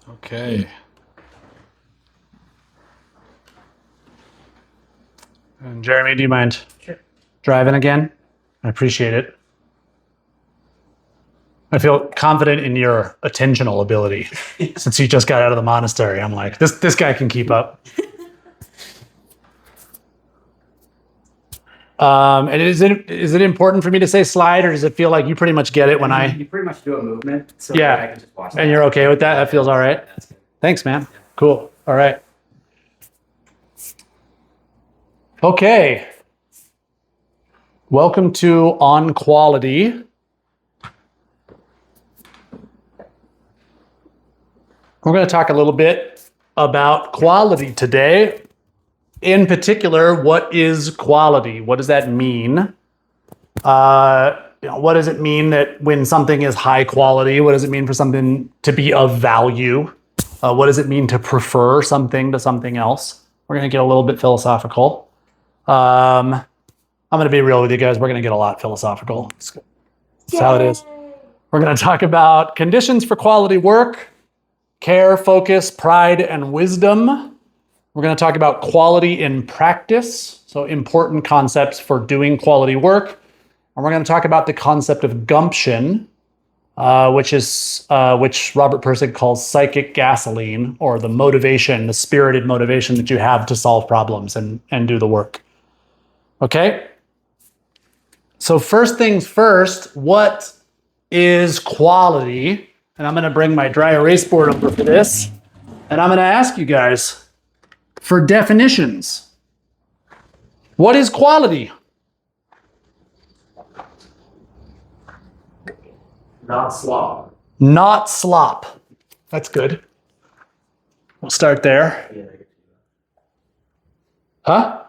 Okay. And Jeremy, do you mind driving again? I appreciate it. I feel confident in your attentional ability. Since you just got out of the monastery, I'm like, this guy can keep up. And is it important for me to say slide, or does it feel like you pretty much get it when You pretty much do a movement, so Yeah. I can just watch that. And you're okay with that? That feels all right. That's good. Thanks, man. Cool. All right. Okay. Welcome to On Quality. We're going to talk a little bit about quality today. In particular, what is quality? What does that mean? What does it mean that when something is high quality? What does it mean for something to be of value? What does it mean to prefer something to something else? We're going to get a little bit philosophical. I'm going to be real with you guys. We're going to get a lot philosophical. That's how it is. We're going to talk about conditions for quality work, care, focus, pride, and wisdom. We're going to talk about quality in practice, so important concepts for doing quality work. And we're going to talk about the concept of gumption, which Robert Pirsig calls psychic gasoline, or the motivation, the spirited motivation that you have to solve problems and do the work. Okay? So first things first, what is quality? And I'm going to bring my dry erase board over for this. And I'm going to ask you guys for definitions. What is quality? Not slop. Not slop. That's good. We'll start there. Huh?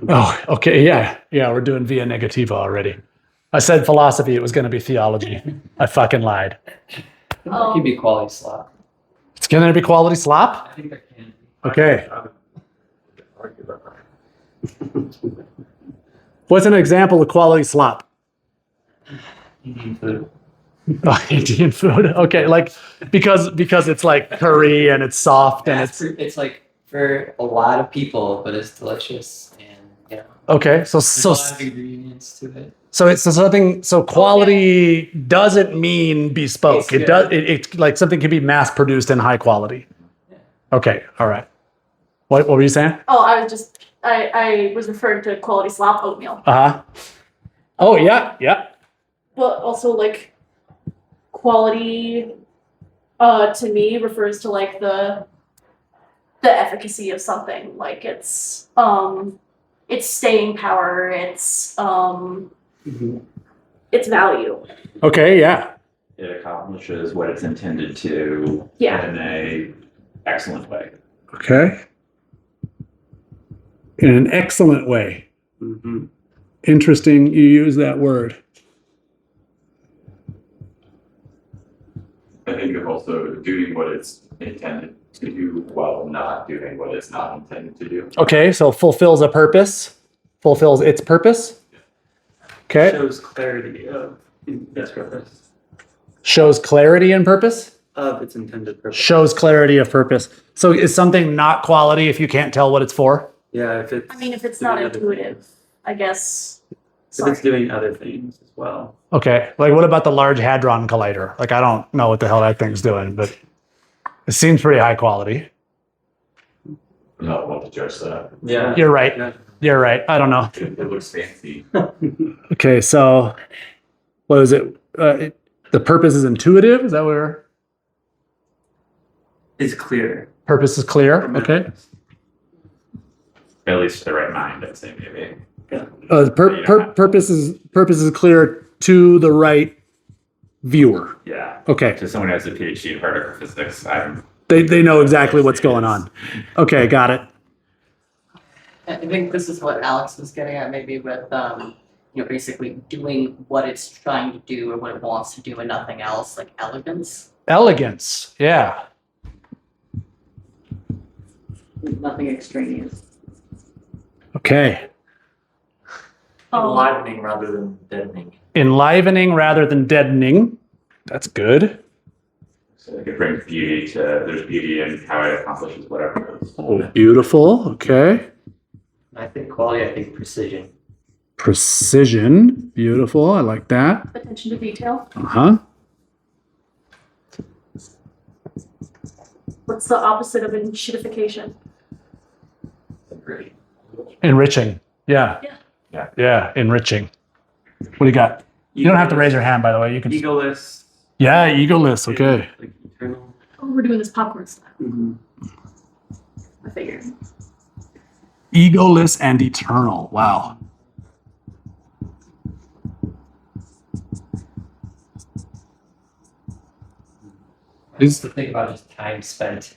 Oh, okay. Yeah. Yeah, we're doing via negativa already. I said philosophy, it was going to be theology. I fucking lied. That could be quality slop. It's going to be quality slop? I think there can be. Okay. What's an example of quality slop? Indian food. Oh, Indian food. Okay, like because it's like curry and it's soft and It's like for a lot of people, but it's delicious and okay. So there's a lot of ingredients to it. So quality doesn't mean bespoke. It's It does. It's like something can be mass produced in high quality. Yeah. Okay. All right. What were you saying? Oh, I was referring to quality slop oatmeal. Uh-huh. Oh yeah. Yeah. But also like quality to me refers to like the efficacy of something. Like it's staying power, it's value. Okay. Yeah. It accomplishes what it's intended to Yeah. in a excellent way. Okay. In an excellent way. Mm-hmm. Interesting. You use that word. I think of also doing what it's intended to do while not doing what it's not intended to do. Okay. So fulfills a purpose. Fulfills its purpose. Okay. Shows clarity of its purpose. Shows clarity and purpose. Of its intended purpose. Shows clarity of purpose. So is something not quality if you can't tell what it's for? Yeah, if it's I mean, if it's doing not other intuitive, things. I guess. If Sorry. it's doing other things as well. Okay. Like what about the Large Hadron Collider? Like I don't know what the hell that thing's doing, but it seems pretty high quality. I'm not one to judge that. Yeah. You're right. Yeah. You're right. I don't know. It looks fancy. Okay. So what is it? The purpose is intuitive? Is that where It's clear. purpose is clear? Okay. At least to the right mind, I'd say maybe. Purpose is clear to the right viewer. Yeah. Okay. To someone who has a PhD in particle physics, They know exactly what's going on. Okay, got it. I think this is what Alex was getting at, maybe with basically doing what it's trying to do or what it wants to do and nothing else, like elegance. Elegance. Yeah. Nothing extraneous. Okay. Enlivening rather than deadening. Enlivening rather than deadening. That's good. So it brings beauty to, there's beauty in how it accomplishes whatever it is. Oh, beautiful. Okay. I think quality, I think precision. Precision. Beautiful. I like that. Attention to detail. Uh-huh. What's the opposite of enshittification? Agree. Enriching. Yeah. Yeah. Yeah. Enriching. What do you got? You don't have to raise your hand, by the way. You can. Egoless. Yeah, egoless. Okay. Like eternal. Oh, we're doing this popcorn style. Mm-hmm. I figured. Egoless and eternal. Wow. I used to think about just time spent.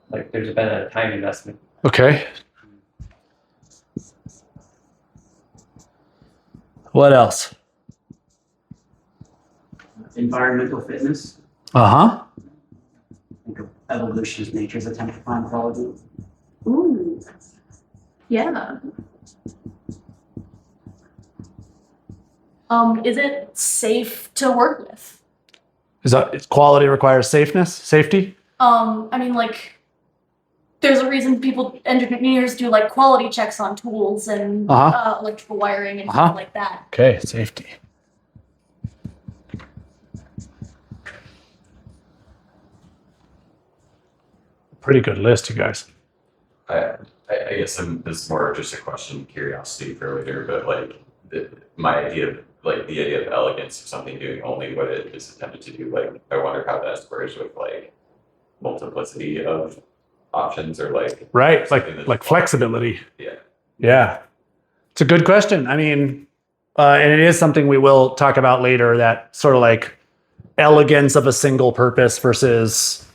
Like there's been a time investment. Okay. What else? Environmental fitness. Uh-huh. Think of evolution as nature's attempt to find quality. Ooh. Yeah. Is it safe to work with? Is quality requires safety? I mean, like, there's a reason engineers do like quality checks on tools and electrical wiring and stuff like that. Okay, safety. Pretty good list, you guys. I guess this is more just a question, curiosity for later, but like my idea of like the idea of elegance of something doing only what it is attempted to do, like I wonder how that squares with like multiplicity of options or like Right, something that's like flexibility. Yeah. Yeah. It's a good question. I mean, and it is something we will talk about later, that sort of like elegance of a single purpose versus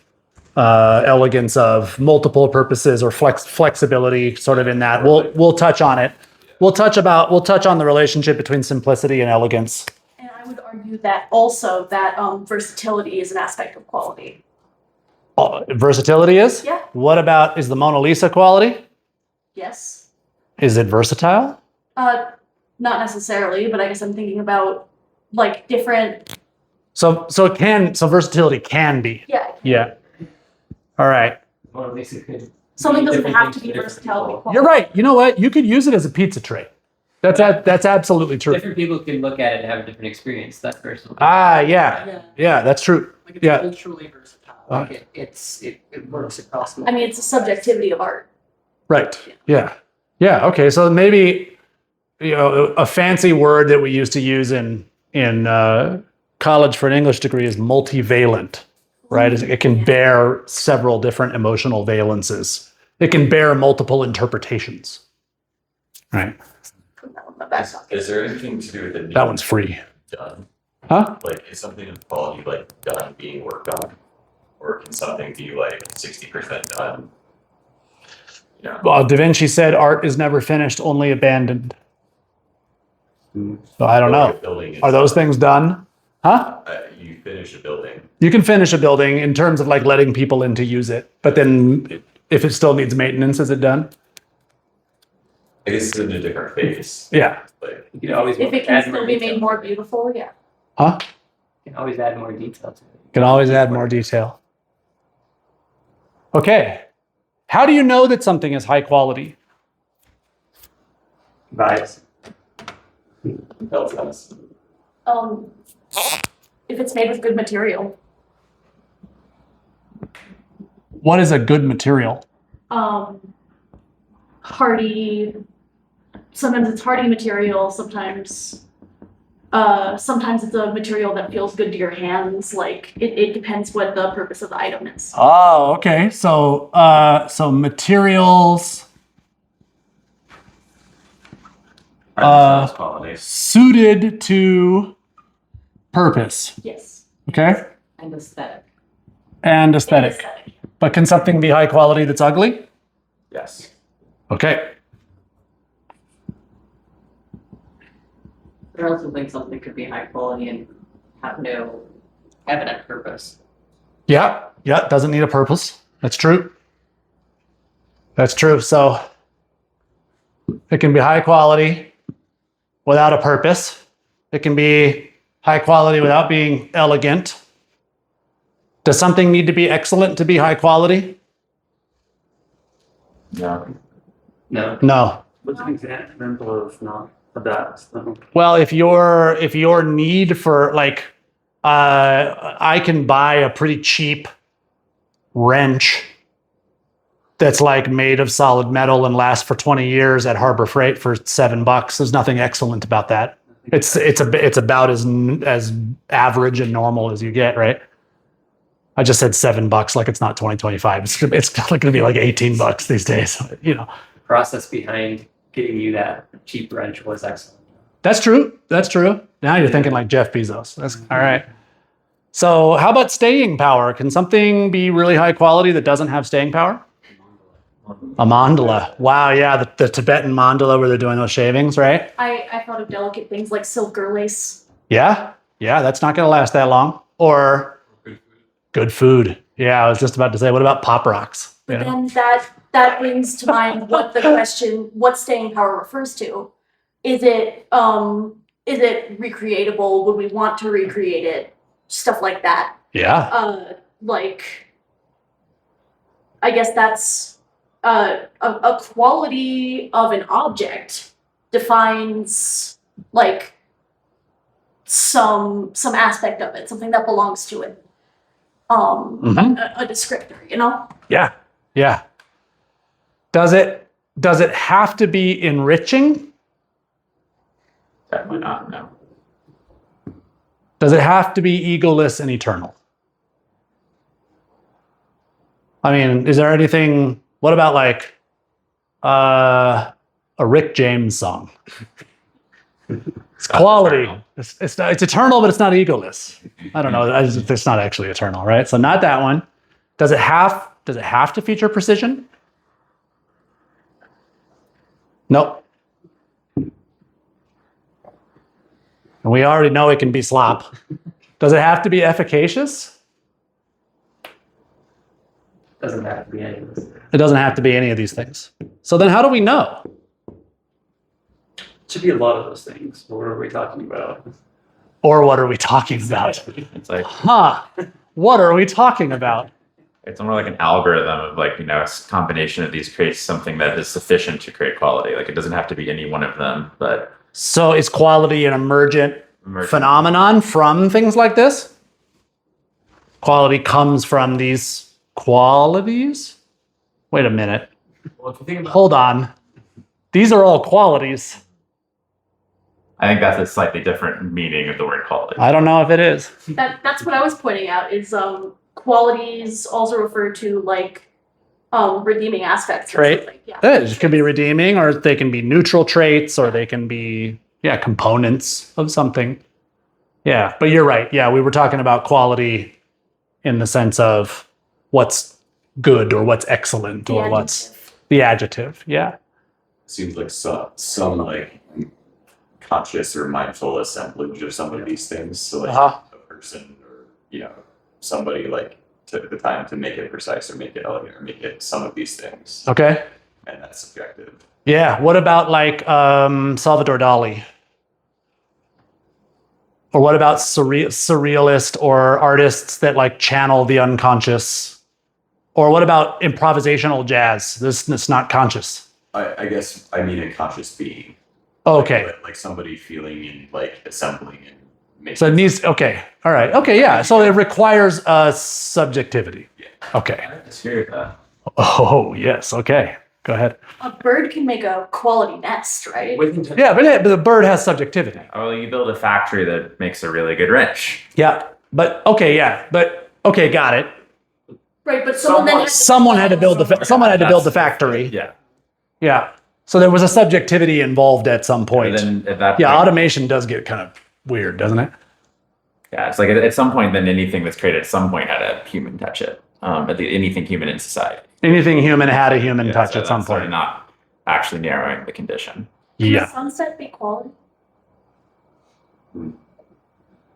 elegance of multiple purposes, or flexibility sort of in that. We'll touch on it. We'll touch on the relationship between simplicity and elegance. And I would argue that also that versatility is an aspect of quality. Versatility is? Yeah. What about, is the Mona Lisa quality? Yes. Is it versatile? Not necessarily, but I guess I'm thinking about like different. So versatility can be. Yeah. Yeah. All right. Well, at least it could. Something mean doesn't different have things to be different versatile. to be people. quality. You're right. You know what? You could use it as a pizza tray. That's absolutely true. Different people can look at it and have a different experience. That's personal. Ah, yeah. Yeah. Yeah, that's true. Like it's Yeah. culturally versatile. Like it works across. I mean, it's a subjectivity of art. Right. Yeah. Yeah. Okay. So maybe, a fancy word that we used to use in college for an English degree is multivalent, right? It can bear several different emotional valences. It can bear multiple interpretations. Right. Put that one in my back pocket. Is there anything to do with it That one's free. done? Huh? Like is something of quality like done being worked on? Or can something be like 60% done? Yeah. Well, Da Vinci said art is never finished, only abandoned. So I don't know. Are those things done? Huh? You finish a building. You can finish a building in terms of like letting people in to use it, but then if it still needs maintenance, is it done? I guess it's in a different phase. Yeah. Like You can always If it can add still more be detail made to more it. beautiful, yeah. Huh? You can always add more detail to it. Can always add more detail. Okay. How do you know that something is high quality? Vibes. tells us. If it's made with good material. What is a good material? Hardy. Sometimes it's hardy material. Sometimes it's a material that feels good to your hands. Like it depends what the purpose of the item is. Oh, okay. So materials Quality. suited to purpose. Yes. Okay. And aesthetic. And aesthetic. Aesthetic. But can something be high quality that's ugly? Yes. Okay. But I also think something could be high quality and have no evident purpose. Yeah. Yeah. Doesn't need a purpose. That's true. That's true. So it can be high quality without a purpose. It can be high quality without being elegant. Does something need to be excellent to be high quality? No. No. No. What's an example of not of that? So, Well, if your need for like, I can buy a pretty cheap wrench that's like made of solid metal and lasts for 20 years at Harbor Freight for $7. There's nothing excellent about that. It's about as average and normal as you get, right? I just said $7 like it's not 2025. It's going to be like $18 these days, you know. The process behind getting you that cheap wrench was excellent. That's true. That's true. Now you're thinking like Jeff Bezos. That's all right. So how about staying power? Can something be really high quality that doesn't have staying power? A mandala. Wow, yeah, the Tibetan mandala where they're doing those shavings, right? I thought of delicate things like silk or lace. Yeah, that's not going to last that long. Or good food. Yeah, I was just about to say, what about pop rocks? You But know? then that brings to mind what the question, what staying power refers to. Is it recreatable? Would we want to recreate it? Stuff like that. Yeah, Like, I guess that's a quality of an object defines like some aspect of it, something that belongs to it. Mhm. A descriptor, you know? yeah. Does it have to be enriching? Definitely not. No. Does it have to be egoless and eternal? I mean, is there anything? What about like a Rick James song? It's quality. It's eternal, but it's not egoless. I don't know. It's not actually eternal, right? So not that one. Does it have to feature precision? Nope. And we already know it can be slop. Does it have to be efficacious? Doesn't have to be any of this. It doesn't have to be any of these things. So then how do we know? it should be a lot of those things. What are we talking about? Or what are we talking about? It's like What are we talking about? it's more like an algorithm of like, you know, a combination of these creates something that is sufficient to create quality. Like it doesn't have to be any one of them, but So is quality an emergent emergent. phenomenon from things like this? Quality comes from these qualities? Wait a minute. Well, if you think about Hold on. These are all qualities. I think that's a slightly different meaning of the word quality. I don't know if it is. That's what I was pointing out is qualities also refer to like redeeming aspects or Trait. something. Yeah. It can be redeeming, or they can be neutral traits, or they can be, components of something. Yeah, but you're right. Yeah, we were talking about quality in the sense of what's good or what's excellent The or what's adjective. the adjective. Yeah. Seems like some like conscious or mindful assemblage of some of these things. So like Uh-huh. a person or somebody like took the time to make it precise or make it elegant or make it some of these things, Okay. and that's subjective. Yeah. What about like Salvador Dali? Or what about surrealist or artists that like channel the unconscious? Or what about improvisational jazz? It's not conscious. I guess I mean a conscious being. Okay. Like somebody feeling and like assembling and making. So it needs, okay. All right. Okay. Yeah. So it requires subjectivity. Yeah. Okay. I disagree with that. Oh, yes. Okay. Go ahead. A bird can make a quality nest, right? Yeah, but the bird has subjectivity. Oh, you build a factory that makes a really good wrench. Yeah. But okay. Yeah. But okay. Got it. Right, but someone then Someone had to build the factory. Yeah. Yeah. So there was a subjectivity involved at some point. Then at that Yeah. point, Automation does get kind of weird, doesn't it? yeah, it's like at some point, then anything that's created at some point had a human touch it. Anything human in society. Anything human had a human Yeah, touch so at some that's sort of point. not actually narrowing the condition. Can Yeah. a sunset be quality?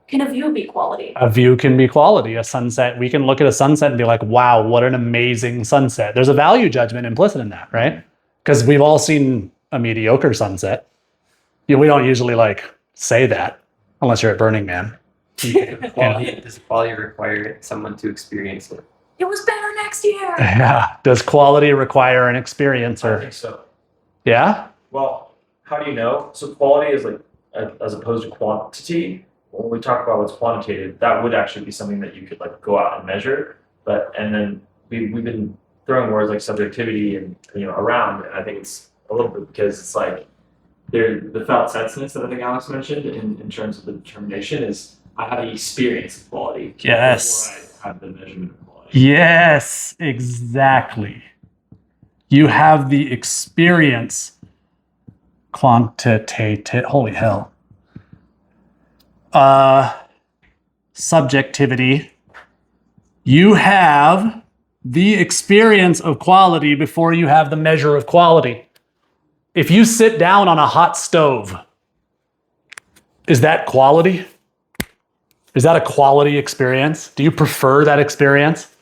Can a view be quality? A view can be quality. A sunset, we can look at a sunset and be like, wow, what an amazing sunset. There's a value judgment implicit in that, right? Because we've all seen a mediocre sunset. We don't usually like say that unless you're at Burning Man. Does quality require someone to experience it? It was better next year. Yeah. Does quality require an I experiencer? think so. Yeah. Well, how do you know? So quality is like as opposed to quantity. When we talk about what's quantitative, that would actually be something that you could like go out and measure. And then we've been throwing words like subjectivity and around, and I think it's a little bit because it's like the felt senseness that I think Alex mentioned in terms of the determination is I have the experience of quality. Yes. Before I have the measurement of quality. Yes, exactly. You have the experience quantitative. Holy hell. Subjectivity. You have the experience of quality before you have the measure of quality. If you sit down on a hot stove, is that quality? Is that a quality experience? Do you prefer that experience?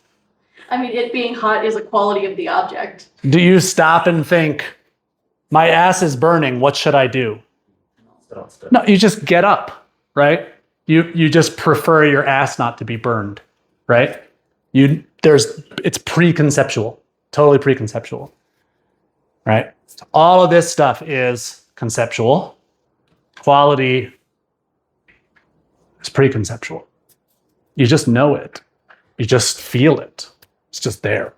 I mean, it being hot is a quality of the object. Do you stop and think, my ass is burning, what should I do? No, you just get up, right? You just prefer your ass not to be burned, right? It's preconceptual, totally preconceptual, right? All of this stuff is conceptual. Quality is preconceptual. You just know it. You just feel it. It's just there,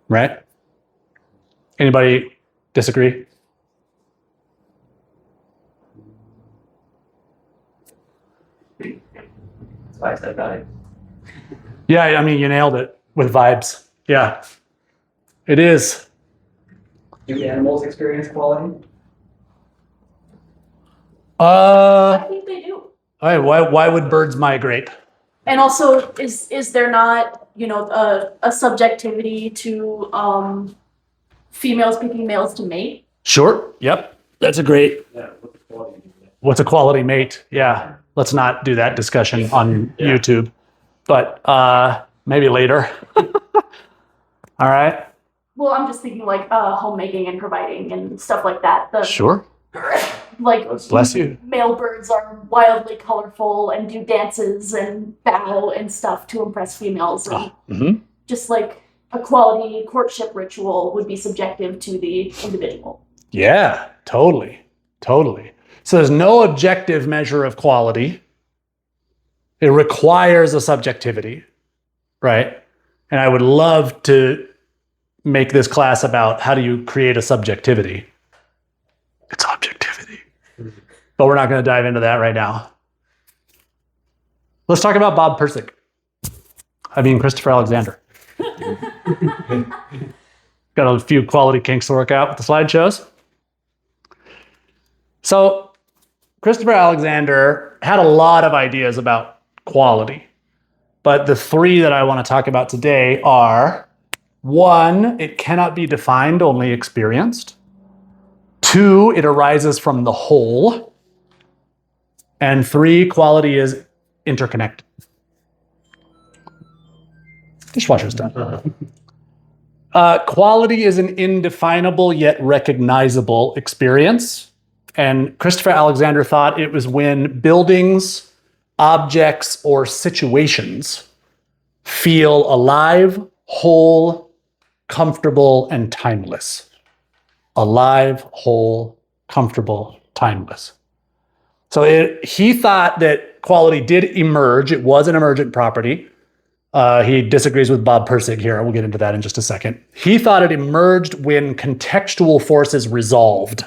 right? Anybody disagree? That's why I said that. Yeah, I mean, you nailed it with vibes. Yeah, it is. Do animals experience quality? I think they do. All right, why would birds migrate? And also, is there not, a subjectivity to females picking males to mate? Sure. Yep. That's a great. Yeah, what the quality is. What's a quality mate? Yeah. Let's not do that discussion on YouTube, but maybe later. All right. Well, I'm just thinking like homemaking and providing and stuff like that. Sure. Like Bless you. male birds are wildly colorful and do dances and bow and stuff to impress females. And Mm-hmm. just like a quality courtship ritual would be subjective to the individual. Yeah, totally. So there's no objective measure of quality. It requires a subjectivity, right? And I would love to make this class about how do you create a subjectivity. It's objectivity. But we're not going to dive into that right now. Let's talk about Bob Pirsig. I mean, Christopher Alexander. Got a few quality kinks to work out with the slideshows. So Christopher Alexander had a lot of ideas about quality, but the three that I want to talk about today are: one, it cannot be defined, only experienced. Two, it arises from the whole. And three, quality is interconnected. Dishwasher's done. Quality is an indefinable yet recognizable experience. And Christopher Alexander thought it was when buildings, objects, or situations feel alive, whole, comfortable, and timeless. Alive, whole, comfortable, timeless. So he thought that quality did emerge. It was an emergent property. He disagrees with Bob Pirsig here. We'll get into that in just a second. He thought it emerged when contextual forces resolved.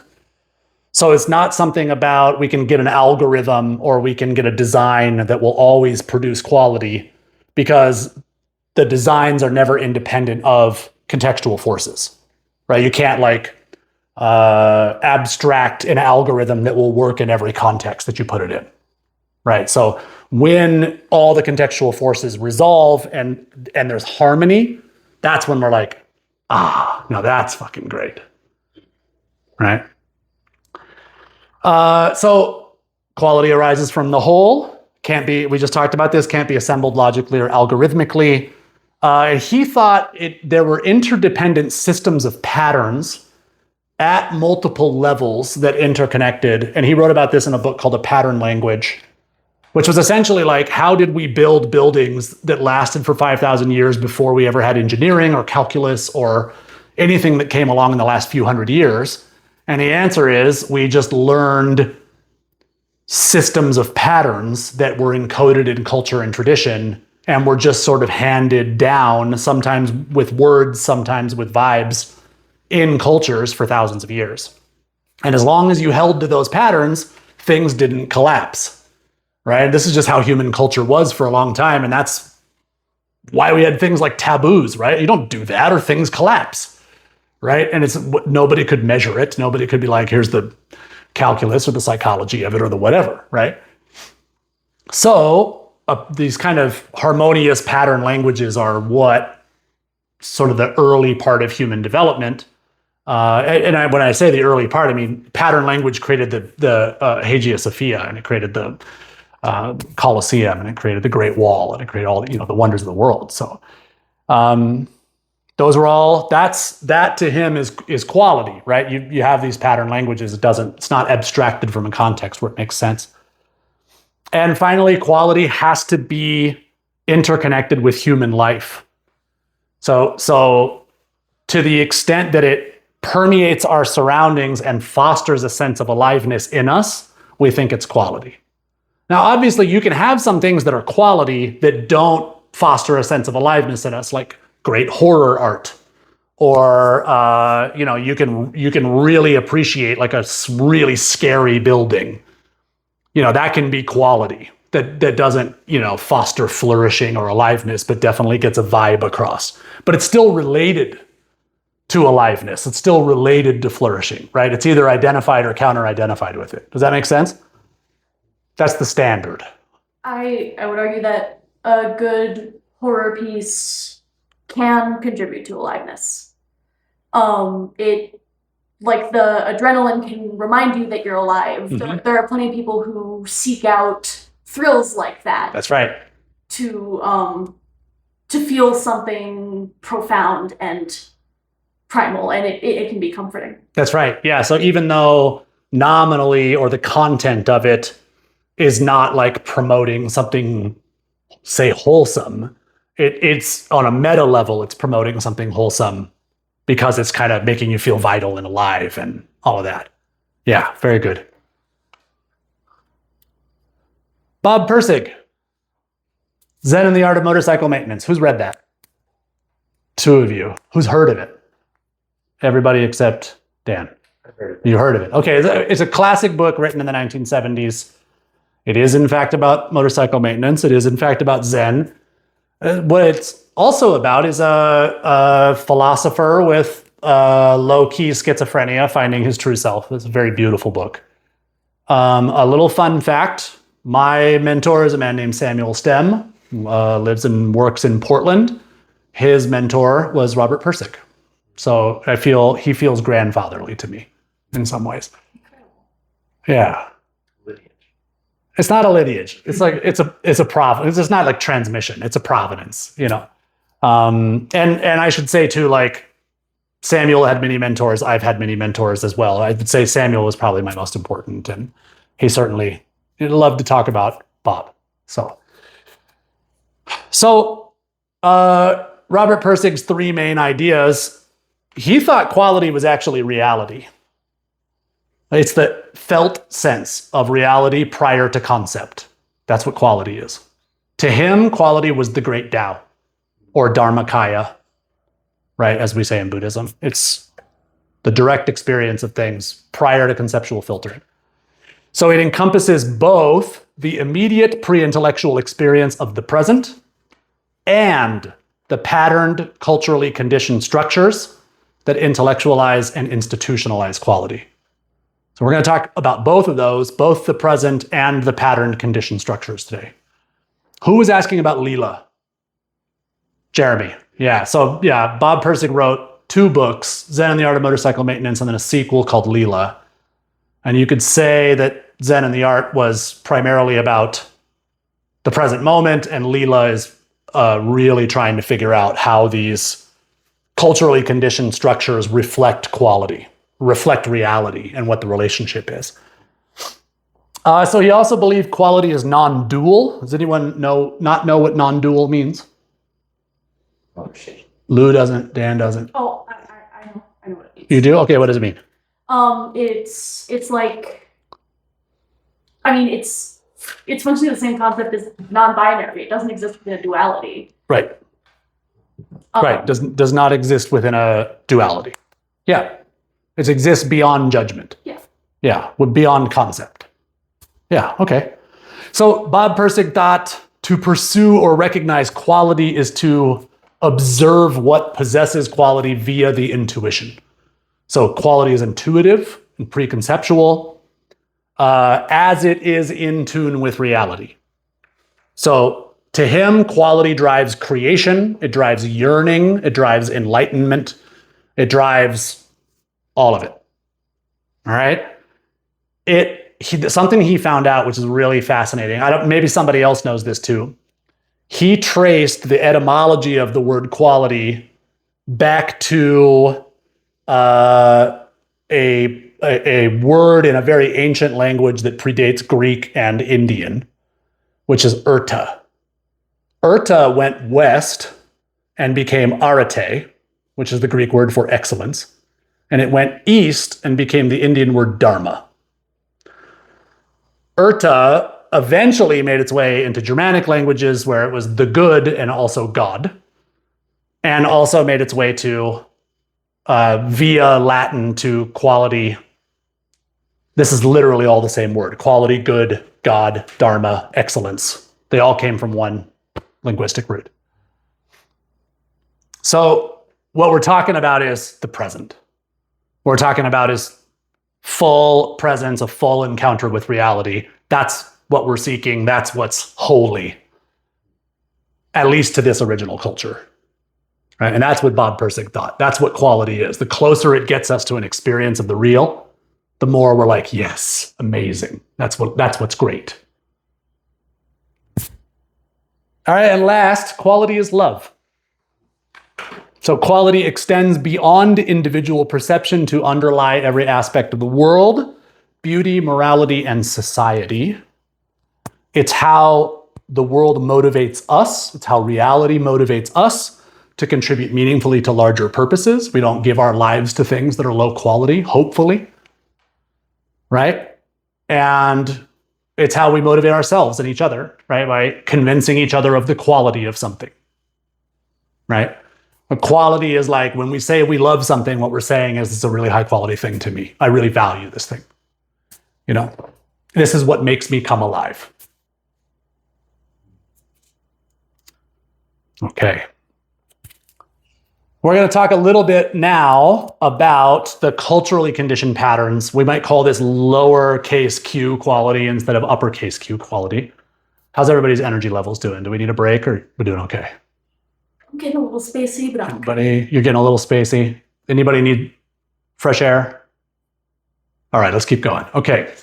So it's not something about we can get an algorithm or we can get a design that will always produce quality, because the designs are never independent of contextual forces, right? You can't abstract an algorithm that will work in every context that you put it in, right? So when all the contextual forces resolve and there's harmony, that's when we're like, no, that's fucking great, right? So quality arises from the whole. Can't be, we just talked about this, can't be assembled logically or algorithmically. He thought there were interdependent systems of patterns at multiple levels that interconnected. And he wrote about this in a book called A Pattern Language, which was essentially like, how did we build buildings that lasted for 5,000 years before we ever had engineering or calculus or anything that came along in the last few hundred years? And the answer is we just learned systems of patterns that were encoded in culture and tradition and were just sort of handed down, sometimes with words, sometimes with vibes, in cultures for thousands of years. And as long as you held to those patterns, things didn't collapse, right? This is just how human culture was for a long time, and that's why we had things like taboos, right? You don't do that or things collapse, right? And it's nobody could measure it. Nobody could be like, here's the calculus or the psychology of it or the whatever, right? So these kind of harmonious pattern languages are what sort of the early part of human development. When I say the early part, I mean pattern language created the Hagia Sophia, and it created the Colosseum, and it created the Great Wall, and it created all the wonders of the world. So those were all that to him is quality, right? You have these pattern languages. It's not abstracted from a context where it makes sense. And finally, quality has to be interconnected with human life. So to the extent that it permeates our surroundings and fosters a sense of aliveness in us, we think it's quality. Now, obviously, you can have some things that are quality that don't foster a sense of aliveness in us, like great horror art, or you can really appreciate like a really scary building. That can be quality that doesn't foster flourishing or aliveness, but definitely gets a vibe across. But it's still related to aliveness. It's still related to flourishing, right? It's either identified or counter-identified with it. Does that make sense? That's the standard. I would argue that a good horror piece can contribute to aliveness. Like the adrenaline can remind you that you're alive. Mhm. There are plenty of people who seek out thrills like that That's right. to feel something profound and primal, and it can be comforting. That's right. Yeah. So even though nominally or the content of it is not like promoting something, say, wholesome, it's on a meta level, it's promoting something wholesome because it's kind of making you feel vital and alive and all of that. Yeah, very good. Bob Pirsig, Zen and the Art of Motorcycle Maintenance. Who's read that? Two of you. Who's heard of it? Everybody except Dan. You heard of it. Okay, it's a classic book written in the 1970s. It is, in fact, about motorcycle maintenance. It is, in fact, about Zen. What it's also about is a philosopher with low-key schizophrenia finding his true self. It's a very beautiful book. A little fun fact, my mentor is a man named Samuel Stem, lives and works in Portland. His mentor was Robert Pirsig. So I feel he feels grandfatherly to me in some ways. Yeah. It's not a lineage. It's like it's a provenance. It's not like transmission. It's a provenance, And I should say too, like Samuel had many mentors. I've had many mentors as well. I would say Samuel was probably my most important, and he certainly loved to talk about Bob. So Robert Pirsig's three main ideas. He thought quality was actually reality. It's the felt sense of reality prior to concept. That's what quality is. To him, quality was the great Tao, or Dharmakaya, right, as we say in Buddhism. It's the direct experience of things prior to conceptual filtering. So it encompasses both the immediate pre-intellectual experience of the present and the patterned, culturally conditioned structures that intellectualize and institutionalize quality. So we're going to talk about both of those, both the present and the patterned conditioned structures today. Who was asking about Lila? Jeremy. Yeah. So yeah, Bob Pirsig wrote two books, Zen and the Art of Motorcycle Maintenance, and then a sequel called Lila. And you could say that Zen and the Art was primarily about the present moment, and Lila is really trying to figure out how these culturally conditioned structures reflect quality, reflect reality, and what the relationship is. So he also believed quality is non-dual. Does anyone not know what non-dual means? Oh shit. Lou doesn't, Dan doesn't. Oh, I know what it means. You do? Okay, what does it mean? It's like, I mean, it's functionally the same concept as non-binary. It doesn't exist within a duality. Right. Um, Right. Does not exist within a duality. Yeah. It exists beyond judgment. Yeah. Yeah. Beyond concept. Yeah. Okay. So Bob Pirsig thought to pursue or recognize quality is to observe what possesses quality via the intuition. So quality is intuitive and preconceptual, as it is in tune with reality. So to him, quality drives creation, it drives yearning, it drives enlightenment, it drives all of it. All right? Something he found out, which is really fascinating. Maybe somebody else knows this too. He traced the etymology of the word quality back to a word in a very ancient language that predates Greek and Indian, which is urta. Urta went west and became arete, which is the Greek word for excellence, and it went east and became the Indian word dharma. Urta eventually made its way into Germanic languages where it was the good and also God, and also made its way to via Latin to quality. This is literally all the same word: quality, good, God, dharma, excellence. They all came from one linguistic root. So what we're talking about is the present. What we're talking about is full presence, a full encounter with reality. That's what we're seeking. That's what's holy, at least to this original culture. Right? And that's what Bob Pirsig thought. That's what quality is. The closer it gets us to an experience of the real, the more we're like, yes, amazing. That's what's great. All right, and last, quality is love. So quality extends beyond individual perception to underlie every aspect of the world, beauty, morality, and society. It's how the world motivates us. It's how reality motivates us to contribute meaningfully to larger purposes. We don't give our lives to things that are low quality, hopefully, right? And it's how we motivate ourselves and each other, right? By convincing each other of the quality of something, right? Quality is like when we say we love something, what we're saying is it's a really high quality thing to me. I really value this thing. You know, this is what makes me come alive. Okay. We're going to talk a little bit now about the culturally conditioned patterns. We might call this lowercase q quality instead of uppercase q quality. How's everybody's energy levels doing? Do we need a break or we're doing okay? I'm getting a little spacey, but I'm okay. Anybody, you're getting a little spacey. Anybody need fresh air? All right, let's keep going. Okay.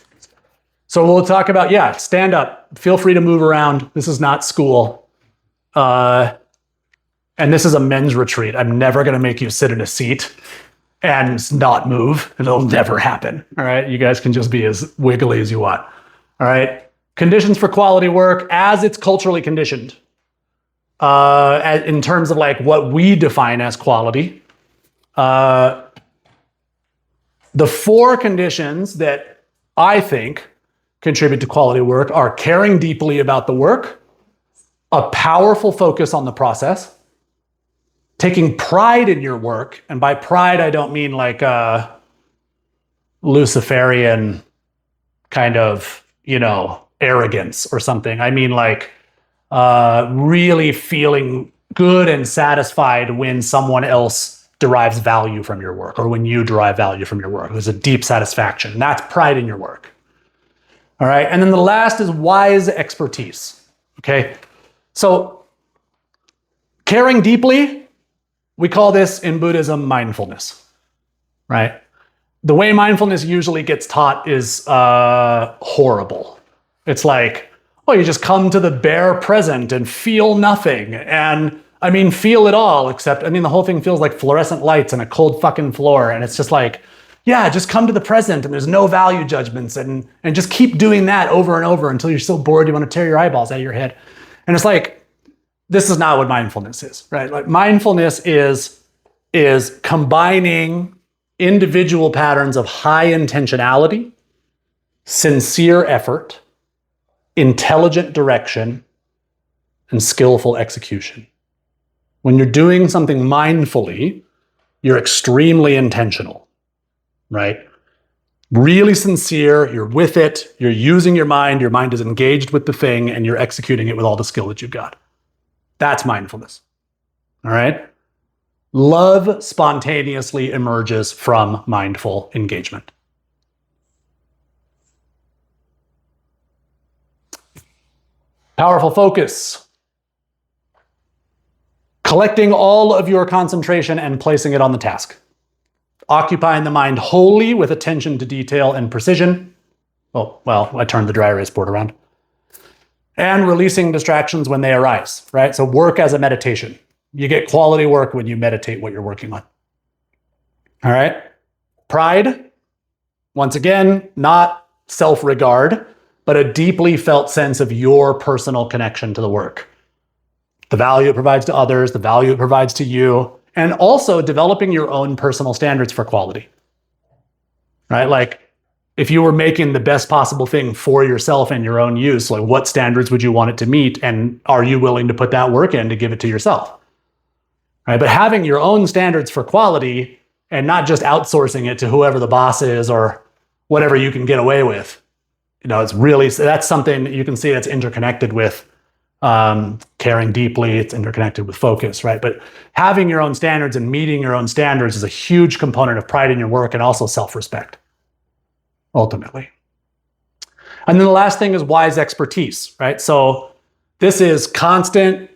So we'll talk about, stand up. Feel free to move around. This is not school. And this is a men's retreat. I'm never going to make you sit in a seat and not move. It'll never happen. All right. You guys can just be as wiggly as you want. All right. Conditions for quality work as it's culturally conditioned. In terms of like what we define as quality. The four conditions that I think contribute to quality work are caring deeply about the work, a powerful focus on the process, taking pride in your work. And by pride, I don't mean like a Luciferian kind of, arrogance or something. I mean like really feeling good and satisfied when someone else derives value from your work or when you derive value from your work. There's a deep satisfaction. That's pride in your work. All right. And then the last is wise expertise. Okay. So caring deeply, we call this in Buddhism mindfulness, right? The way mindfulness usually gets taught is horrible. It's like, you just come to the bare present and feel nothing. And I mean, feel it all, except, the whole thing feels like fluorescent lights and a cold fucking floor. And it's just like, Yeah, just come to the present and there's no value judgments and just keep doing that over and over until you're so bored you want to tear your eyeballs out of your head. And it's like, this is not what mindfulness is, right? Like mindfulness is combining individual patterns of high intentionality, sincere effort, intelligent direction, and skillful execution. When you're doing something mindfully, you're extremely intentional, right? Really sincere, you're with it, you're using your mind is engaged with the thing, and you're executing it with all the skill that you've got. That's mindfulness, all right? Love spontaneously emerges from mindful engagement. Powerful focus. Collecting all of your concentration and placing it on the task. Occupying the mind wholly with attention to detail and precision. Oh, well, I turned the dry erase board around. And releasing distractions when they arise, right? So work as a meditation. You get quality work when you meditate what you're working on. All right? Pride, once again, not self-regard, but a deeply felt sense of your personal connection to the work. The value it provides to others, the value it provides to you, and also developing your own personal standards for quality. Right? Like, if you were making the best possible thing for yourself and your own use, like what standards would you want it to meet? And are you willing to put that work in to give it to yourself? Right? But having your own standards for quality and not just outsourcing it to whoever the boss is or whatever you can get away with, it's really, that's something that you can see that's interconnected with caring deeply. It's interconnected with focus, right? But having your own standards and meeting your own standards is a huge component of pride in your work and also self-respect, ultimately. And then the last thing is wise expertise, right? So this is constant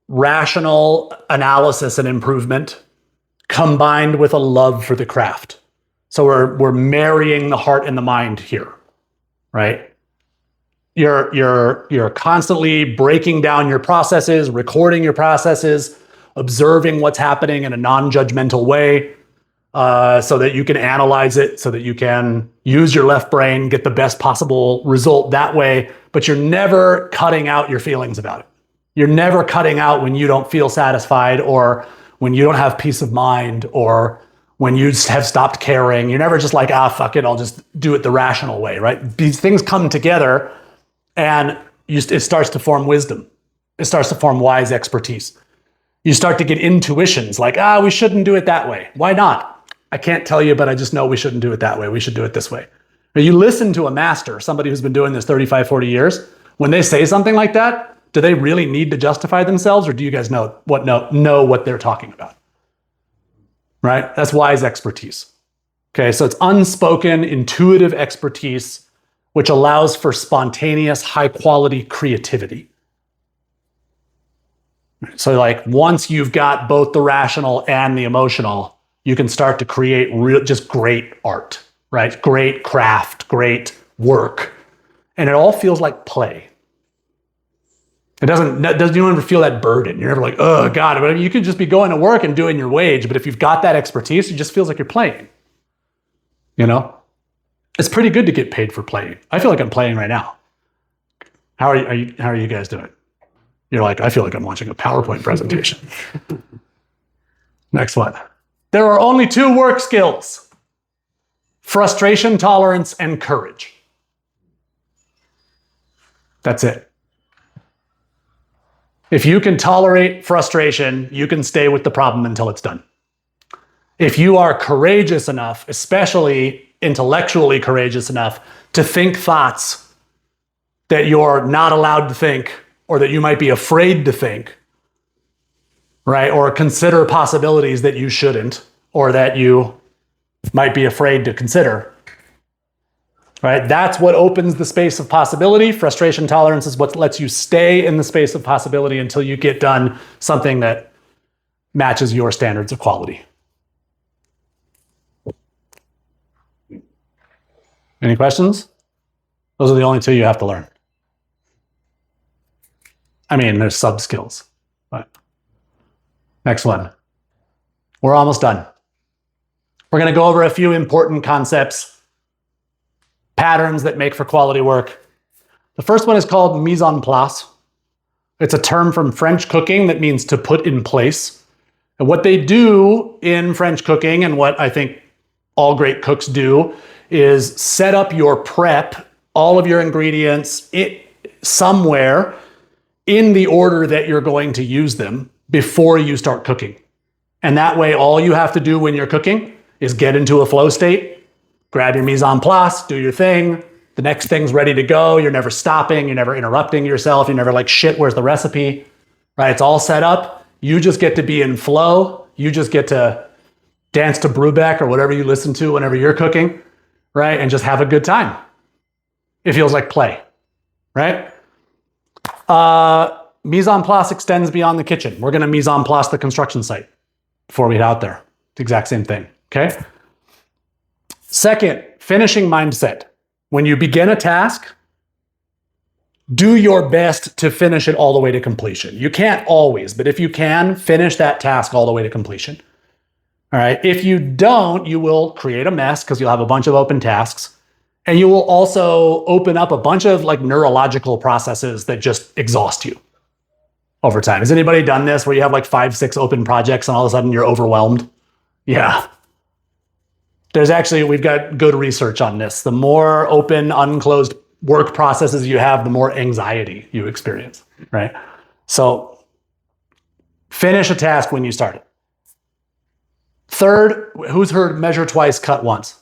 rational analysis and improvement combined with a love for the craft. So we're marrying the heart and the mind here, right? You're constantly breaking down your processes, recording your processes, observing what's happening in a non-judgmental way, so that you can analyze it, so that you can use your left brain, get the best possible result that way, but you're never cutting out your feelings about it. You're never cutting out when you don't feel satisfied or when you don't have peace of mind or when you have stopped caring. You're never just like, fuck it, I'll just do it the rational way, right? These things come together and it starts to form wisdom. It starts to form wise expertise. You start to get intuitions like, we shouldn't do it that way. Why not? I can't tell you, but I just know we shouldn't do it that way. We should do it this way. Now, you listen to a master, somebody who's been doing this 35, 40 years. When they say something like that, do they really need to justify themselves, or do you guys know what they're talking about? Right? That's wise expertise. Okay, so it's unspoken, intuitive expertise, which allows for spontaneous, high-quality creativity. So like once you've got both the rational and the emotional, you can start to create just great art, right? Great craft, great work. And it all feels like play. You don't ever feel that burden. You're never like, oh God, but you could just be going to work and doing your wage. But if you've got that expertise, it just feels like you're playing. It's pretty good to get paid for playing. I feel like I'm playing right now. How are you guys doing? You're like, I feel like I'm watching a PowerPoint presentation. Next one. There are only 2 work skills: frustration tolerance and courage. That's it. If you can tolerate frustration, you can stay with the problem until it's done. If you are courageous enough, especially intellectually courageous enough, to think thoughts that you're not allowed to think, or that you might be afraid to think, right? Or consider possibilities that you shouldn't, or that you might be afraid to consider, right? That's what opens the space of possibility. Frustration tolerance is what lets you stay in the space of possibility until you get done something that matches your standards of quality. Any questions? Those are the only 2 you have to learn. I mean, there's sub skills, but next one. We're almost done. We're going to go over a few important concepts, patterns that make for quality work. The first one is called mise en place. It's a term from French cooking that means to put in place. And what they do in French cooking, and what I think all great cooks do, is set up your prep, all of your ingredients, somewhere in the order that you're going to use them before you start cooking. And that way, all you have to do when you're cooking is get into a flow state, grab your mise en place, do your thing. The next thing's ready to go. You're never stopping. You're never interrupting yourself. You're never like, shit, where's the recipe? Right? It's all set up. You just get to be in flow. You just get to dance to Brubeck or whatever you listen to whenever you're cooking, right? And just have a good time. It feels like play, right? Mise en place extends beyond the kitchen. We're going to mise en place the construction site before we head out there. The exact same thing, okay? Second, finishing mindset. When you begin a task, do your best to finish it all the way to completion. You can't always, but if you can, finish that task all the way to completion. All right. If you don't, you will create a mess because you'll have a bunch of open tasks. And you will also open up a bunch of like neurological processes that just exhaust you over time. Has anybody done this where you have like 5, 6 open projects and all of a sudden you're overwhelmed? Yeah. We've got good research on this. The more open, unclosed work processes you have, the more anxiety you experience, right? So finish a task when you start it. Third, who's heard measure twice, cut once?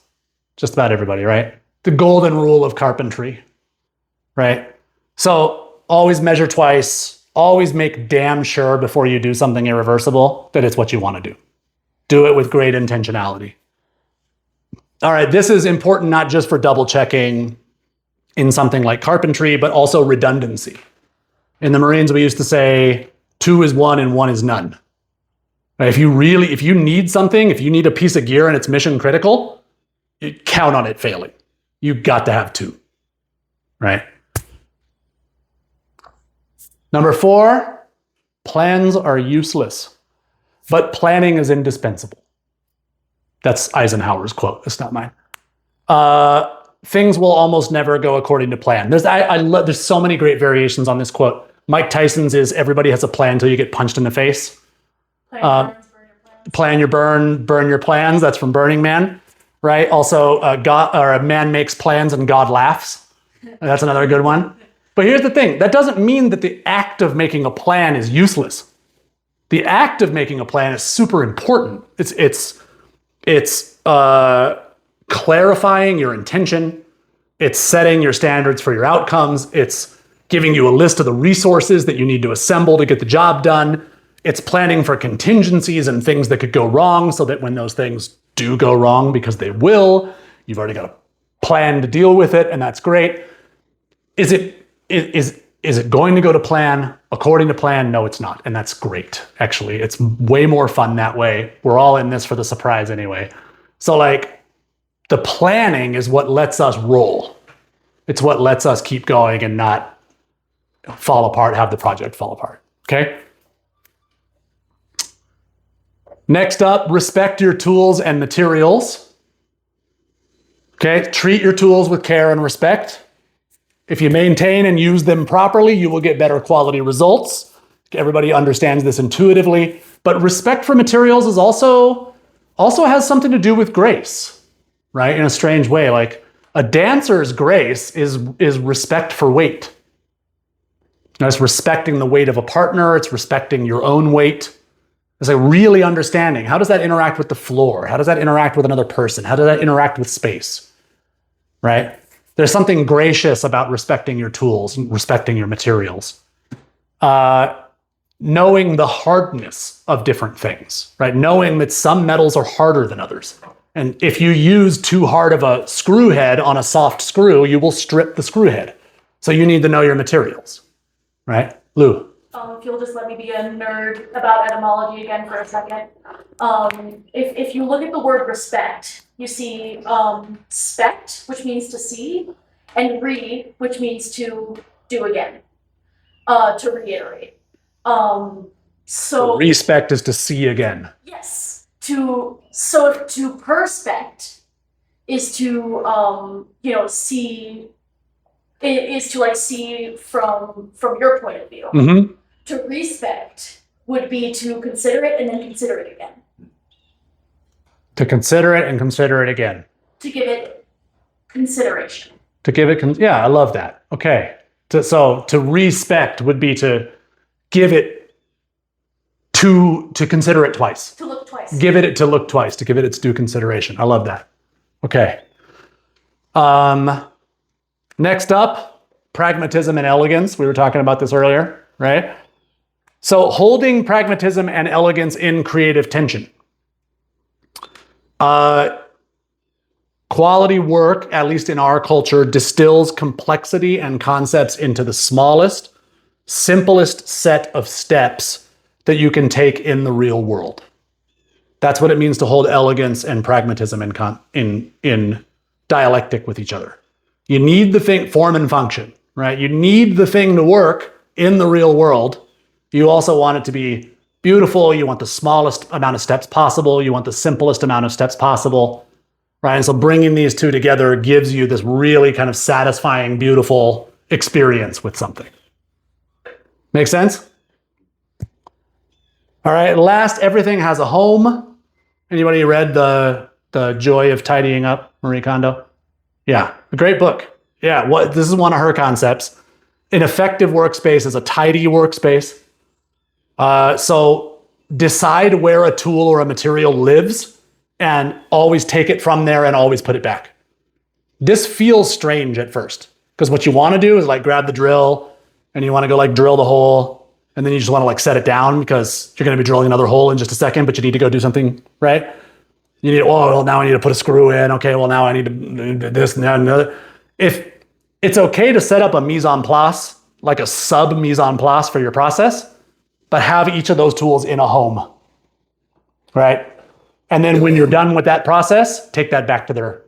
Just about everybody, right? The golden rule of carpentry, right? So always measure twice, always make damn sure before you do something irreversible that it's what you want to do. Do it with great intentionality. All right, this is important not just for double checking in something like carpentry, but also redundancy. In the Marines, we used to say 2 is 1 and 1 is none. Right? If you need something, if you need a piece of gear and it's mission critical, you count on it failing. You've got to have 2, right? Number 4, plans are useless, but planning is indispensable. That's Eisenhower's quote. That's not mine. Things will almost never go according to plan. There's so many great variations on this quote. Mike Tyson's is everybody has a plan until you get punched in the face. Plan your burn your plans. That's from Burning Man, right? Also, a man makes plans and God laughs. That's another good one. But here's the thing. That doesn't mean that the act of making a plan is useless. The act of making a plan is super important. It's clarifying your intention. It's setting your standards for your outcomes. It's giving you a list of the resources that you need to assemble to get the job done. It's planning for contingencies and things that could go wrong so that when those things do go wrong, because they will, you've already got a plan to deal with it, and that's great. Is it going to go to plan? According to plan? No, it's not. And that's great. Actually, it's way more fun that way. We're all in this for the surprise anyway. So like the planning is what lets us roll. It's what lets us keep going and not fall apart, have the project fall apart. Okay? Next up, respect your tools and materials. Okay? Treat your tools with care and respect. If you maintain and use them properly, you will get better quality results. Everybody understands this intuitively, but respect for materials is also has something to do with grace, right? In a strange way, like a dancer's grace is respect for weight. It's respecting the weight of a partner. It's respecting your own weight. It's like really understanding, how does that interact with the floor? How does that interact with another person? How does that interact with space, right? There's something gracious about respecting your tools and respecting your materials. Knowing the hardness of different things, right? Knowing that some metals are harder than others. And if you use too hard of a screw head on a soft screw, you will strip the screw head. So you need to know your materials, right? Lou. If you'll just let me be a nerd about etymology again for a second. If you look at the word respect, you see spect, which means to see, and which means to do again, to reiterate. So respect is to see again. Yes, to perspect is to see is to like see from your point of view. Mm-hmm. To respect would be to consider it and then consider it again. To consider it and consider it again. To give it consideration. To give it, yeah, I love that. Okay. So to respect would be to give it to consider it twice. To look twice. Give it to look twice, to give it its due consideration. I love that. Okay. Next up, pragmatism and elegance. We were talking about this earlier, right? So holding pragmatism and elegance in creative tension. Quality work, at least in our culture, distills complexity and concepts into the smallest, simplest set of steps that you can take in the real world. That's what it means to hold elegance and pragmatism in dialectic with each other. You need the thing, form and function, right? You need the thing to work in the real world. You also want it to be beautiful. You want the smallest amount of steps possible. You want the simplest amount of steps possible, right? And so bringing these two together gives you this really kind of satisfying, beautiful experience with something. Make sense? All right, last, everything has a home. Anybody read The Joy of Tidying Up, Marie Kondo? Yeah, a great book. Yeah, this is one of her concepts. An effective workspace is a tidy workspace. So decide where a tool or a material lives and always take it from there and always put it back. This feels strange at first because what you want to do is like grab the drill and you want to go like drill the hole and then you just want to like set it down because you're going to be drilling another hole in just a second, but you need to go do something, right? You need, now I need to put a screw in. Okay, well now I need to do this and that and another. If it's okay to set up a mise en place, like a sub mise en place for your process, but have each of those tools in a home, right? And then when you're done with that process, take that back to their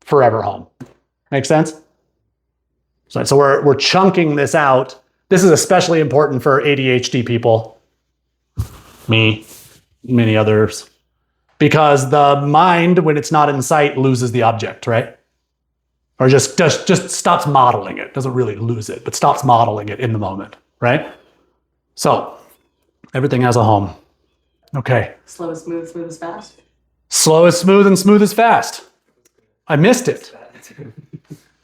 forever home. Make sense? So we're chunking this out. This is especially important for ADHD people, me, many others, because the mind, when it's not in sight, loses the object, right? Or just stops modeling it. Doesn't really lose it, but stops modeling it in the moment, right? So everything has a home. Okay. Slow is smooth, smooth is fast. Slow is smooth and smooth is fast. I missed it.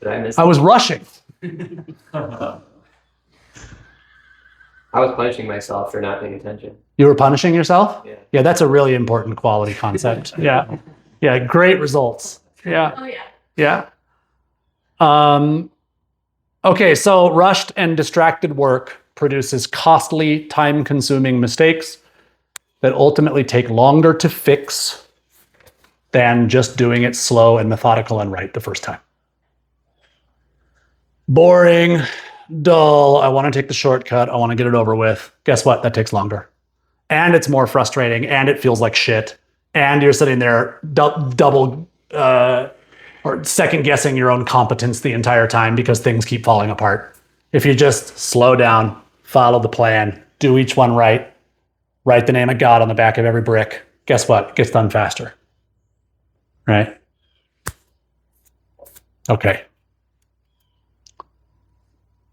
Did I miss I was rushing. I was punishing myself for not paying attention. You were punishing yourself? Yeah. Yeah, that's a really important quality concept. Yeah. Yeah, great results. Yeah. Oh yeah. Yeah. Okay, so rushed and distracted work produces costly, time-consuming mistakes that ultimately take longer to fix than just doing it slow and methodical and right the first time. Boring, dull, I want to take the shortcut, I want to get it over with. Guess what? That takes longer. And it's more frustrating, and it feels like shit. And you're sitting there double or second guessing your own competence the entire time because things keep falling apart. If you just slow down, follow the plan, do each one right, write the name of God on the back of every brick, guess what? It gets done faster. Right? Okay.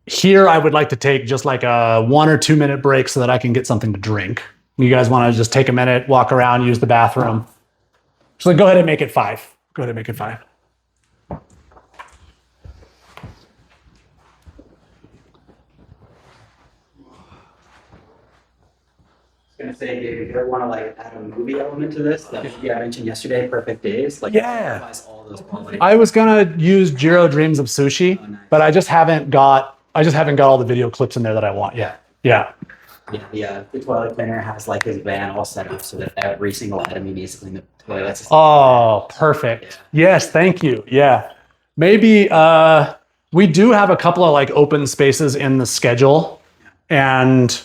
Here, I would like to take just like a 1 or 2 minute break so that I can get something to drink. You guys want to just take a minute, walk around, use the bathroom. So go ahead and make it 5. Go ahead and make it 5. I was gonna say, if you ever want to like add a movie element to this, that movie I mentioned yesterday, Perfect Days, like Yeah. applies all those qualities. I was gonna use Jiro Dreams of Sushi, but I just haven't got all the video clips in there that I want yet. Yeah. Yeah, the toilet cleaner has like his van all set up so that every single item he needs to clean the toilets. Oh, perfect. Yes, thank you. Yeah. Maybe we do have a couple of like open spaces in the schedule, and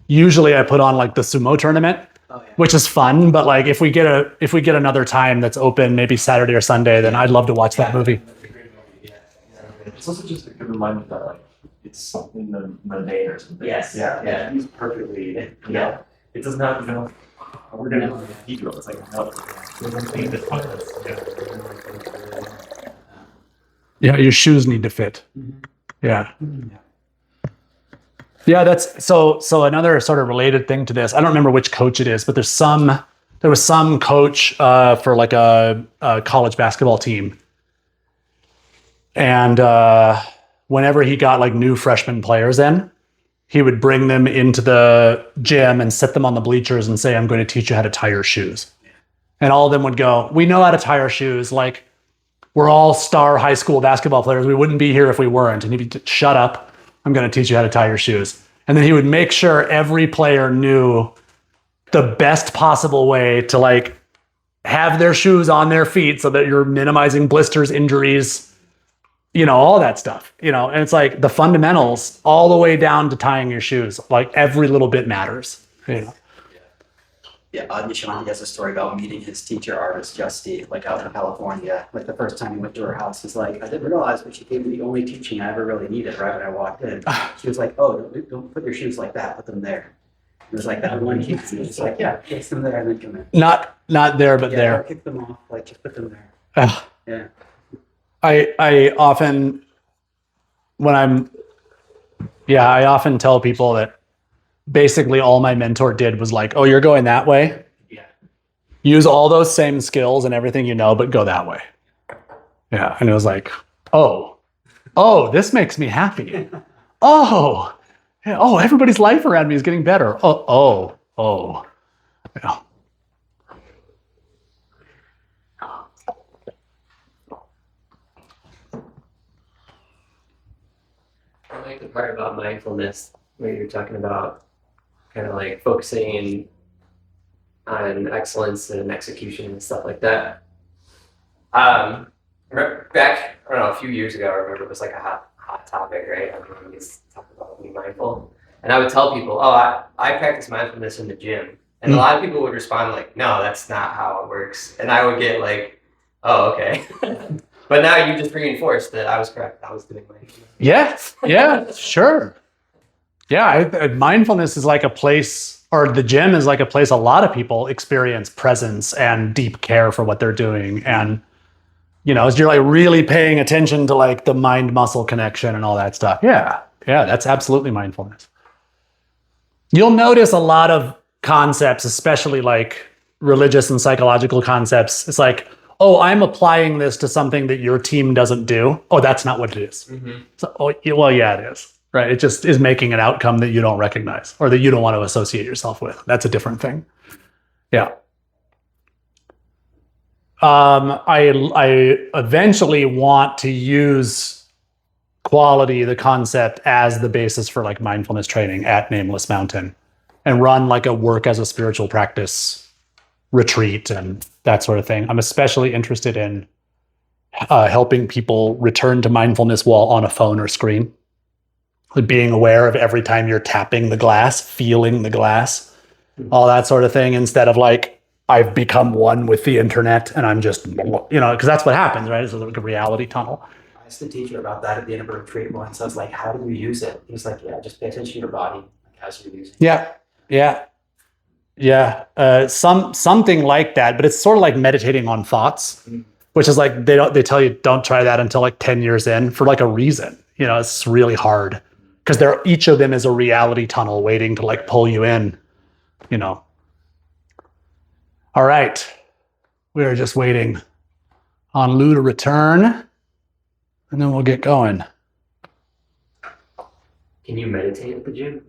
usually I put on like the sumo tournament, which is fun, but like if we get another time that's open, maybe Saturday or Sunday, then I'd love to watch that movie. It's also just a good reminder that like it's something mundane or something. Yes. Yeah. Yeah. It's perfectly. Yeah. It doesn't have we're gonna go to the cathedral. It's like, no, we're gonna clean this place. Yeah, your shoes need to fit. Yeah. Yeah. Yeah, that's so another sort of related thing to this. I don't remember which coach it is, but there was some coach for like a college basketball team. And whenever he got like new freshman players in, he would bring them into the gym and sit them on the bleachers and say, I'm going to teach you how to tie your shoes. And all of them would go, we know how to tie our shoes. Like, we're all star high school basketball players. We wouldn't be here if we weren't. And he'd be, shut up. I'm going to teach you how to tie your shoes. And then he would make sure every player knew the best possible way to like have their shoes on their feet so that you're minimizing blisters, injuries, you know, all that stuff, you know. And it's like the fundamentals all the way down to tying your shoes. Like every little bit matters, you know. Yeah, Nishant has a story about meeting his teacher, artist Justy, like out in California. Like the first time he went to her house, he's like, I didn't realize, but she gave me the only teaching I ever really needed. Right when I walked in, she was like, "Oh, don't put your shoes like that. Put them there." It was like that one kid. It's like, yeah, kick them there and then come in. Not there, but Yeah, there. don't kick them off. Like just put them there. Yeah. I often I often tell people that basically all my mentor did was like, oh, you're going that way. Yeah. Use all those same skills and everything you know, but go that way. Yeah. And it was like, oh, this makes me happy. Oh, yeah, oh, everybody's life around me is getting better. Oh. Yeah. I like the part about mindfulness where you're talking about kind of like focusing on excellence and execution and stuff like that. Back, I don't know, a few years ago, I remember it was like a hot topic, right? Everyone used to talk about being mindful. And I would tell people, oh, I practice mindfulness in the gym. And a lot of people would respond like, no, that's not how it works. And I would get like, oh, okay. But now you just reinforced that I was correct. I was doing mindfulness. Yeah, sure. Yeah, mindfulness is like a place, or the gym is like a place a lot of people experience presence and deep care for what they're doing. And, you know, as you're like really paying attention to like the mind muscle connection and all that stuff. Yeah, that's absolutely mindfulness. You'll notice a lot of concepts, especially like religious and psychological concepts. It's like, oh, I'm applying this to something that your team doesn't do. Oh, that's not what it is. Mm-hmm. So, well, yeah, it is. Right? It just is making an outcome that you don't recognize or that you don't want to associate yourself with. That's a different thing. Yeah. I eventually want to use quality, the concept, as the basis for like mindfulness training at Nameless Mountain and run like a work as a spiritual practice retreat and that sort of thing. I'm especially interested in helping people return to mindfulness while on a phone or screen. Being aware of every time you're tapping the glass, feeling the glass, all that sort of thing, instead of like, I've become one with the internet and I'm just, you know, because that's what happens, right? It's like a reality tunnel. I asked the teacher about that at the end of a retreat once. I was like, how do you use it? He was like, yeah, just pay attention to your body, like as you're using it. Yeah. Something like that, but it's sort of like meditating on thoughts, which is like, they tell you don't try that until like 10 years in for like a reason. You know, it's really hard. Because each of them is a reality tunnel waiting to like pull you in, you know. All right. We are just waiting on Lou to return, and then we'll get going. Can you meditate at the gym?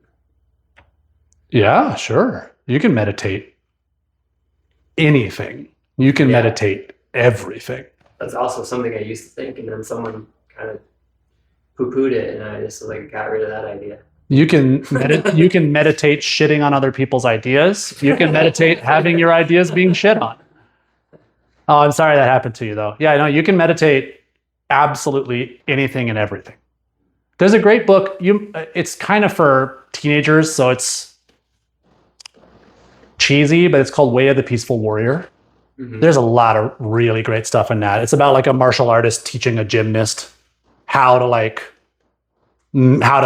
Yeah, sure. You can meditate anything. You can meditate everything. That's also something I used to think, and then someone kind of poo-pooed it, and I just like got rid of that idea. You can you can meditate shitting on other people's ideas. You can meditate having your ideas being shit on. Oh, I'm sorry that happened to you, though. Yeah, no, you can meditate absolutely anything and everything. There's a great book. It's kind of for teenagers, so it's cheesy, but it's called Way of the Peaceful Warrior. Mm-hmm. There's a lot of really great stuff in that. It's about like a martial artist teaching a gymnast how to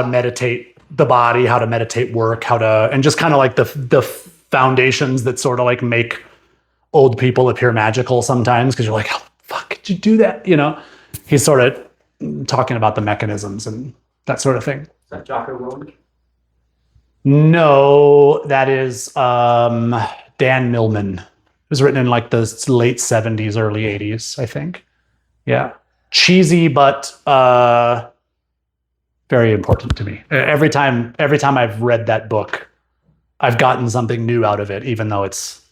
meditate the body, how to meditate work, and just kind of like the foundations that sort of like make old people appear magical sometimes because you're like, how the fuck could you do that? You know, he's sort of talking about the mechanisms and that sort of thing. Is that Jocko Willink? No, that is Dan Millman. It was written in like the late 70s, early 80s, I think. Yeah. Cheesy, but very important to me. Every time I've read that book, I've gotten something new out of it, even though it's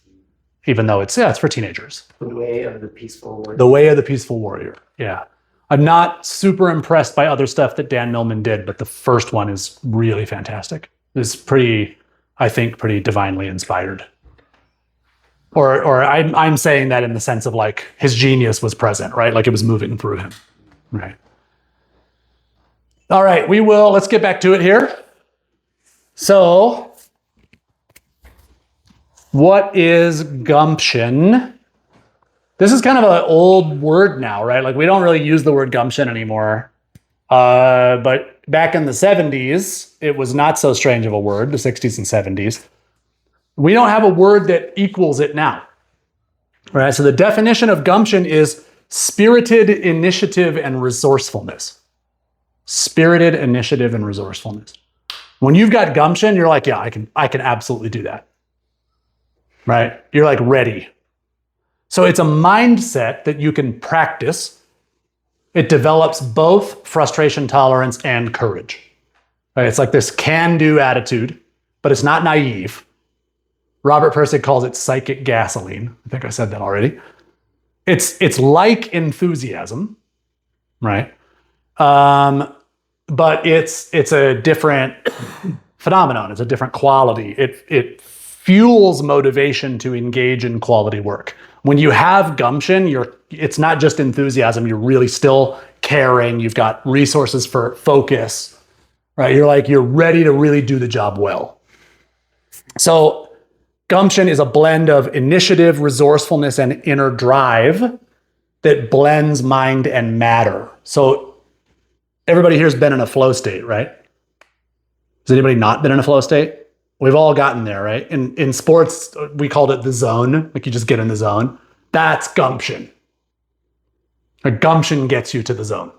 it's for teenagers. The Way of the Peaceful Warrior. The Way of the Peaceful Warrior. Yeah. I'm not super impressed by other stuff that Dan Millman did, but the first one is really fantastic. It's pretty divinely inspired. Or I'm saying that in the sense of like his genius was present, right? Like it was moving through him. Right. All right, let's get back to it here. So, what is gumption? This is kind of an old word now, right? Like we don't really use the word gumption anymore. But back in the 70s, it was not so strange of a word, the 60s and 70s. We don't have a word that equals it now. Right? So the definition of gumption is spirited initiative and resourcefulness. Spirited initiative and resourcefulness. When you've got gumption, you're like, yeah, I can absolutely do that. Right? You're like ready. So it's a mindset that you can practice. It develops both frustration tolerance and courage. Right? It's like this can-do attitude, but it's not naive. Robert Pirsig calls it psychic gasoline. I think I said that already. It's like enthusiasm, right? But it's a different phenomenon. It's a different quality. It fuels motivation to engage in quality work. When you have gumption, it's not just enthusiasm. You're really still caring. You've got resources for focus, right? You're ready to really do the job well. So gumption is a blend of initiative, resourcefulness, and inner drive that blends mind and matter. So everybody here's been in a flow state, right? Has anybody not been in a flow state? We've all gotten there, right? In sports, we called it the zone. Like you just get in the zone. That's gumption. Gumption gets you to the zone.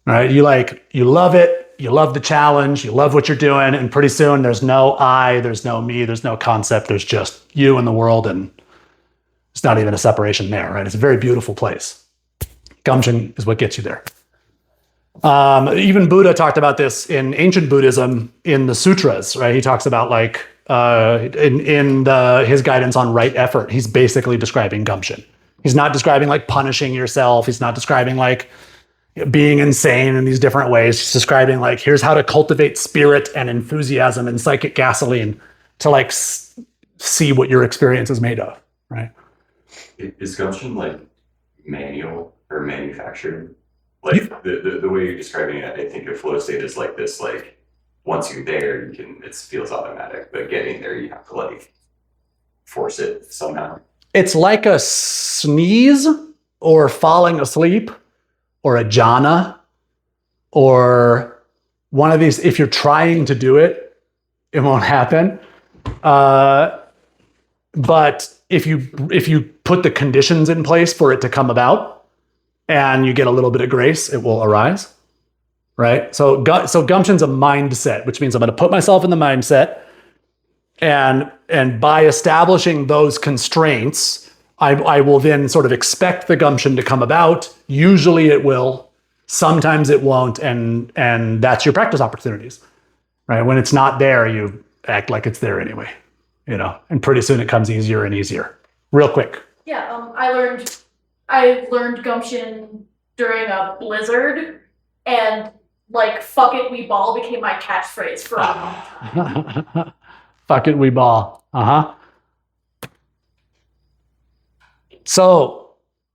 All right? You love it. You love the challenge. You love what you're doing. And pretty soon there's no I, there's no me, there's no concept. There's just you and the world. And it's not even a separation there, right? It's a very beautiful place. Gumption is what gets you there. Even Buddha talked about this in ancient Buddhism in the sutras, right? He talks about like his guidance on right effort. He's basically describing gumption. He's not describing like punishing yourself. He's not describing like being insane in these different ways. He's describing like, here's how to cultivate spirit and enthusiasm and psychic gasoline to like see what your experience is made of, right? Is gumption like manual or manufactured? Like the way you're describing it, I think a flow state is like this, like once you're there, it feels automatic, but getting there, you have to like force it somehow. It's like a sneeze or falling asleep or a jhana or one of these. If you're trying to do it, it won't happen. But if you put the conditions in place for it to come about, and you get a little bit of grace, it will arise, right? So gumption's a mindset, which means I'm going to put myself in the mindset, and by establishing those constraints, I will then sort of expect the gumption to come about. Usually it will, sometimes it won't, and that's your practice opportunities, right? When it's not there, you act like it's there anyway, and pretty soon it comes easier and easier, real quick. Yeah, I learned gumption during a blizzard, and like "fuck it, we ball" became my catchphrase for a month. Fuck it, we ball. So,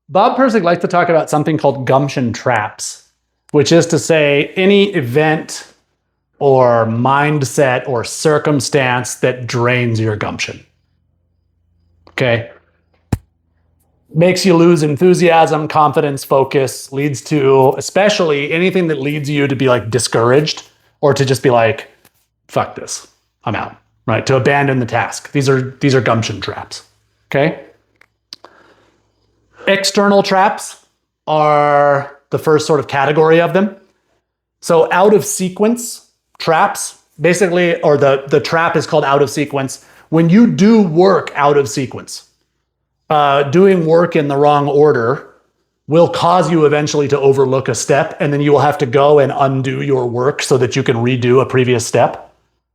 Bob Pirsig likes to talk about something called gumption traps, which is to say any event or mindset or circumstance that drains your gumption. Okay? Makes you lose enthusiasm, confidence, focus, leads to, especially anything that leads you to be like discouraged or to just be like, fuck this, I'm out, right? To abandon the task. These are gumption traps, okay? External traps are the first sort of category of them. So out of sequence traps, basically, or the trap is called out of sequence. When you do work out of sequence, doing work in the wrong order will cause you eventually to overlook a step, and then you will have to go and undo your work so that you can redo a previous step.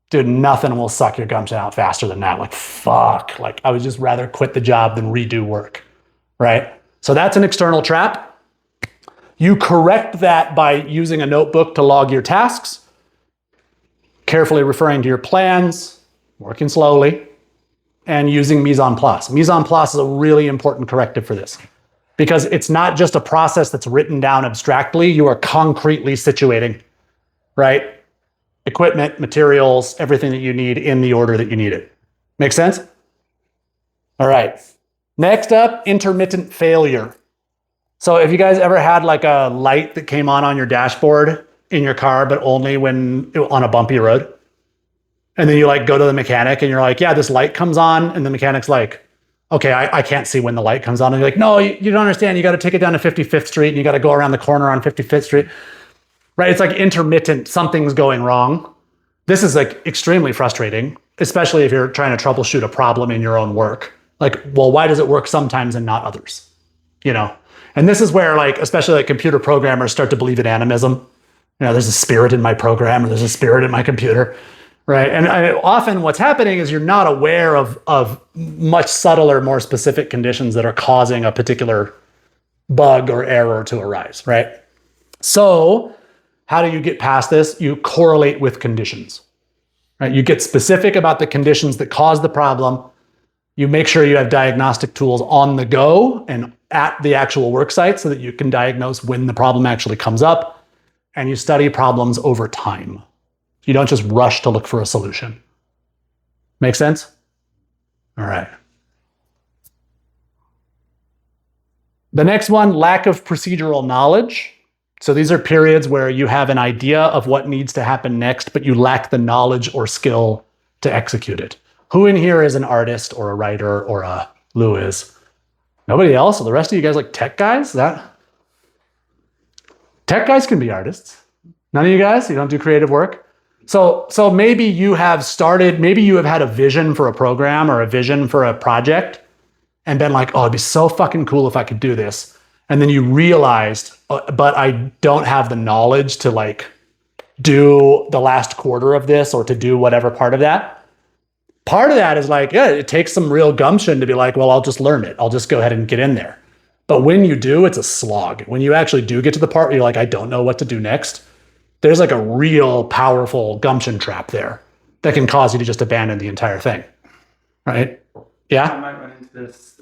Dude, nothing will suck your gumption out faster than that. Like, fuck. Like, I would just rather quit the job than redo work, right? So that's an external trap. You correct that by using a notebook to log your tasks, carefully referring to your plans, working slowly, and using mise en place. Mise en place is a really important corrective for this because it's not just a process that's written down abstractly. You are concretely situating, right? Equipment, materials, everything that you need in the order that you need it. Make sense? All right. Next up, intermittent failure. So have you guys ever had like a light that came on your dashboard in your car, but only when on a bumpy road? And then you like go to the mechanic and you're like, yeah, this light comes on. And the mechanic's like, okay, I can't see when the light comes on. And you're like, no, you don't understand. You got to take it down to 55th Street and you got to go around the corner on 55th Street. Right? It's like intermittent, something's going wrong. This is like extremely frustrating, especially if you're trying to troubleshoot a problem in your own work. Like, well, why does it work sometimes and not others? You know? And this is where like, especially like computer programmers start to believe in animism. You know, there's a spirit in my program or there's a spirit in my computer, right? And often what's happening is you're not aware of much subtler, more specific conditions that are causing a particular bug or error to arise, right? So how do you get past this? You correlate with conditions, right? You get specific about the conditions that cause the problem. You make sure you have diagnostic tools on the go and at the actual work site so that you can diagnose when the problem actually comes up, and you study problems over time. You don't just rush to look for a solution. Make sense? All right. The next one, lack of procedural knowledge. So these are periods where you have an idea of what needs to happen next, but you lack the knowledge or skill to execute it. Who in here is an artist or a writer or a Lewis? Nobody else? So the rest of you guys like tech guys? Tech guys can be artists. None of you guys? You don't do creative work? So maybe you have had a vision for a program or a vision for a project and been like, oh, it'd be so fucking cool if I could do this. And then you realized, but I don't have the knowledge to like do the last quarter of this or to do whatever part of that. Part of that is like, yeah, it takes some real gumption to be like, well, I'll just learn it. I'll just go ahead and get in there. But when you do, it's a slog. When you actually do get to the part where you're like, I don't know what to do next, there's like a real powerful gumption trap there that can cause you to just abandon the entire thing. Right? Yeah? I might run into this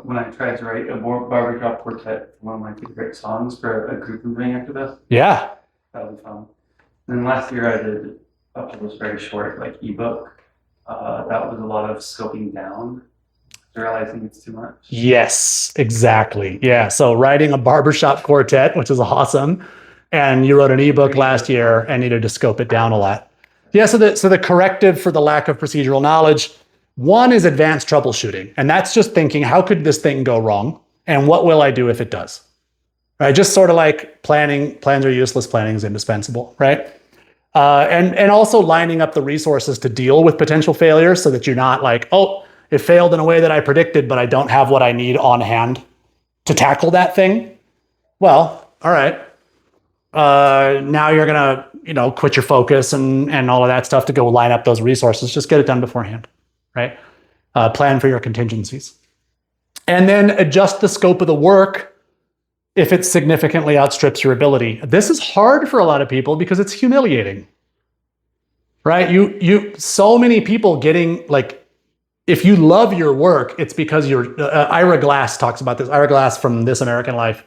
when I tried to write a barbershop quartet, one of my favorite songs for a group meeting after this. Yeah. That was fun. And then last year I did a published very short like ebook. That was a lot of scoping down, realizing it's too much. Yes, exactly. Yeah. So writing a barbershop quartet, which is awesome. And you wrote an ebook last year and needed to scope it down a lot. Yeah. So the corrective for the lack of procedural knowledge, one is advanced troubleshooting. And that's just thinking, how could this thing go wrong? And what will I do if it does? Right. Just sort of like planning. Plans are useless. Planning is indispensable. Right. And also lining up the resources to deal with potential failures so that you're not like, oh, it failed in a way that I predicted, but I don't have what I need on hand to tackle that thing. Well, all right. Now you're going to, quit your focus and all of that stuff to go line up those resources. Just get it done beforehand, right? Plan for your contingencies. And then adjust the scope of the work if it significantly outstrips your ability. This is hard for a lot of people because it's humiliating, right? So many people getting like, if you love your work, it's because Ira Glass talks about this. Ira Glass from This American Life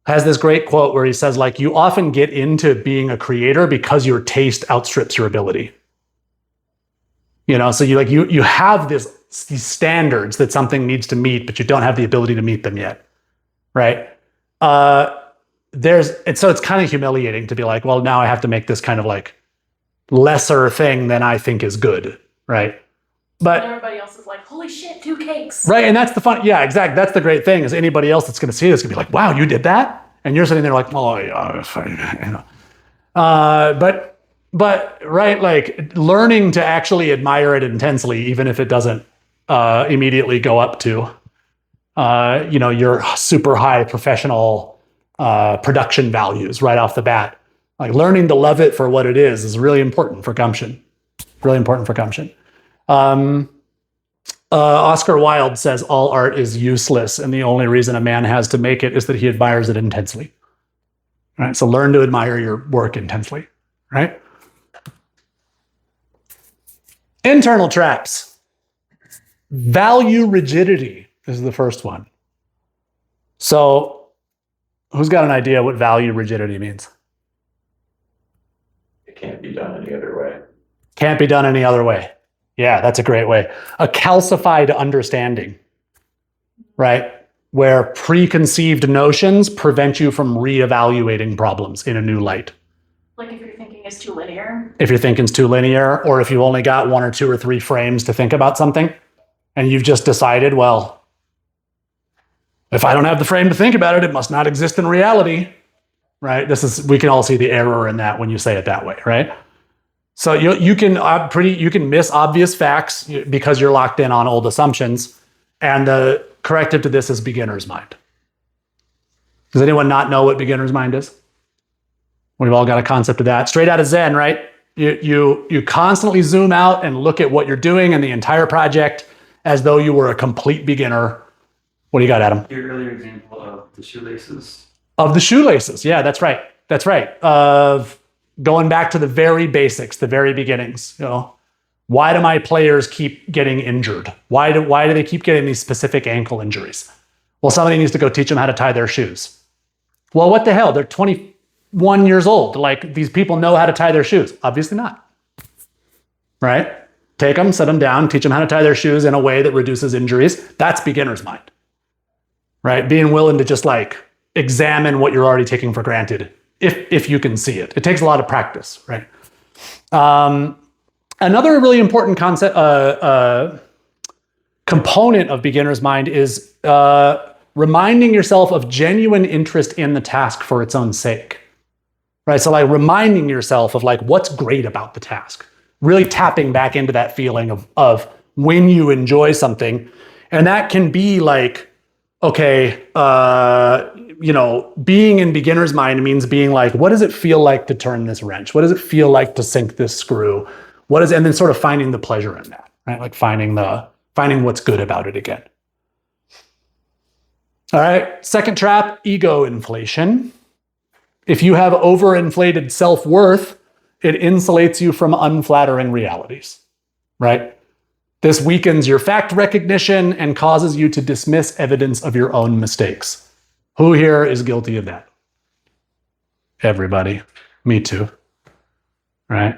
has this great quote where he says like, you often get into being a creator because your taste outstrips your ability. So you have these standards that something needs to meet, but you don't have the ability to meet them yet, right? So it's kind of humiliating to be like, well, now I have to make this kind of like lesser thing than I think is good, right? And But everybody else is like, holy shit, 2 cakes. right, and that's the fun. Yeah, exactly. That's the great thing is anybody else that's going to see this can be like, wow, you did that, and you're sitting there like, oh yeah, it's fine, you know. But right, like learning to actually admire it intensely, even if it doesn't immediately go up to, your super high professional production values right off the bat. Like learning to love it for what it is really important for Gumption. Really important for Gumption. Oscar Wilde says all art is useless, and the only reason a man has to make it is that he admires it intensely. Right? So learn to admire your work intensely. Right? Internal traps. Value rigidity is the first one. So, who's got an idea what value rigidity means? It can't be done any other way. Can't be done any other way. Yeah, that's a great way. A calcified understanding, right? Where preconceived notions prevent you from reevaluating problems in a new light. Like if your thinking is too linear. If your thinking's too linear, or if you only got 1 or 2 or 3 frames to think about something, and you've just decided, well, if I don't have the frame to think about it, it must not exist in reality, right? We can all see the error in that when you say it that way, right? So you can miss obvious facts because you're locked in on old assumptions, and the corrective to this is beginner's mind. Does anyone not know what beginner's mind is? We've all got a concept of that. Straight out of Zen, right? You constantly zoom out and look at what you're doing in the entire project as though you were a complete beginner. What do you got, Adam? Your earlier example of the shoelaces. Of the shoelaces, yeah, that's right. That's right. Of going back to the very basics, the very beginnings. Why do my players keep getting injured? Why do they keep getting these specific ankle injuries? Well, somebody needs to go teach them how to tie their shoes. Well, what the hell? They're 21 years old. Like, these people know how to tie their shoes. Obviously not. Right? Take them, set them down, teach them how to tie their shoes in a way that reduces injuries. That's beginner's mind. Right? Being willing to just examine what you're already taking for granted, if you can see it. It takes a lot of practice, right? Another really important concept, component of beginner's mind is reminding yourself of genuine interest in the task for its own sake, right? So reminding yourself of what's great about the task, really tapping back into that feeling of when you enjoy something. And that can be okay, being in beginner's mind means being what does it feel like to turn this wrench? What does it feel like to sink this screw? And then sort of finding the pleasure in that, right? Finding what's good about it again. All right, second trap, ego inflation. If you have overinflated self-worth, it insulates you from unflattering realities, right? This weakens your fact recognition and causes you to dismiss evidence of your own mistakes. Who here is guilty of that? Everybody. Me too. Right?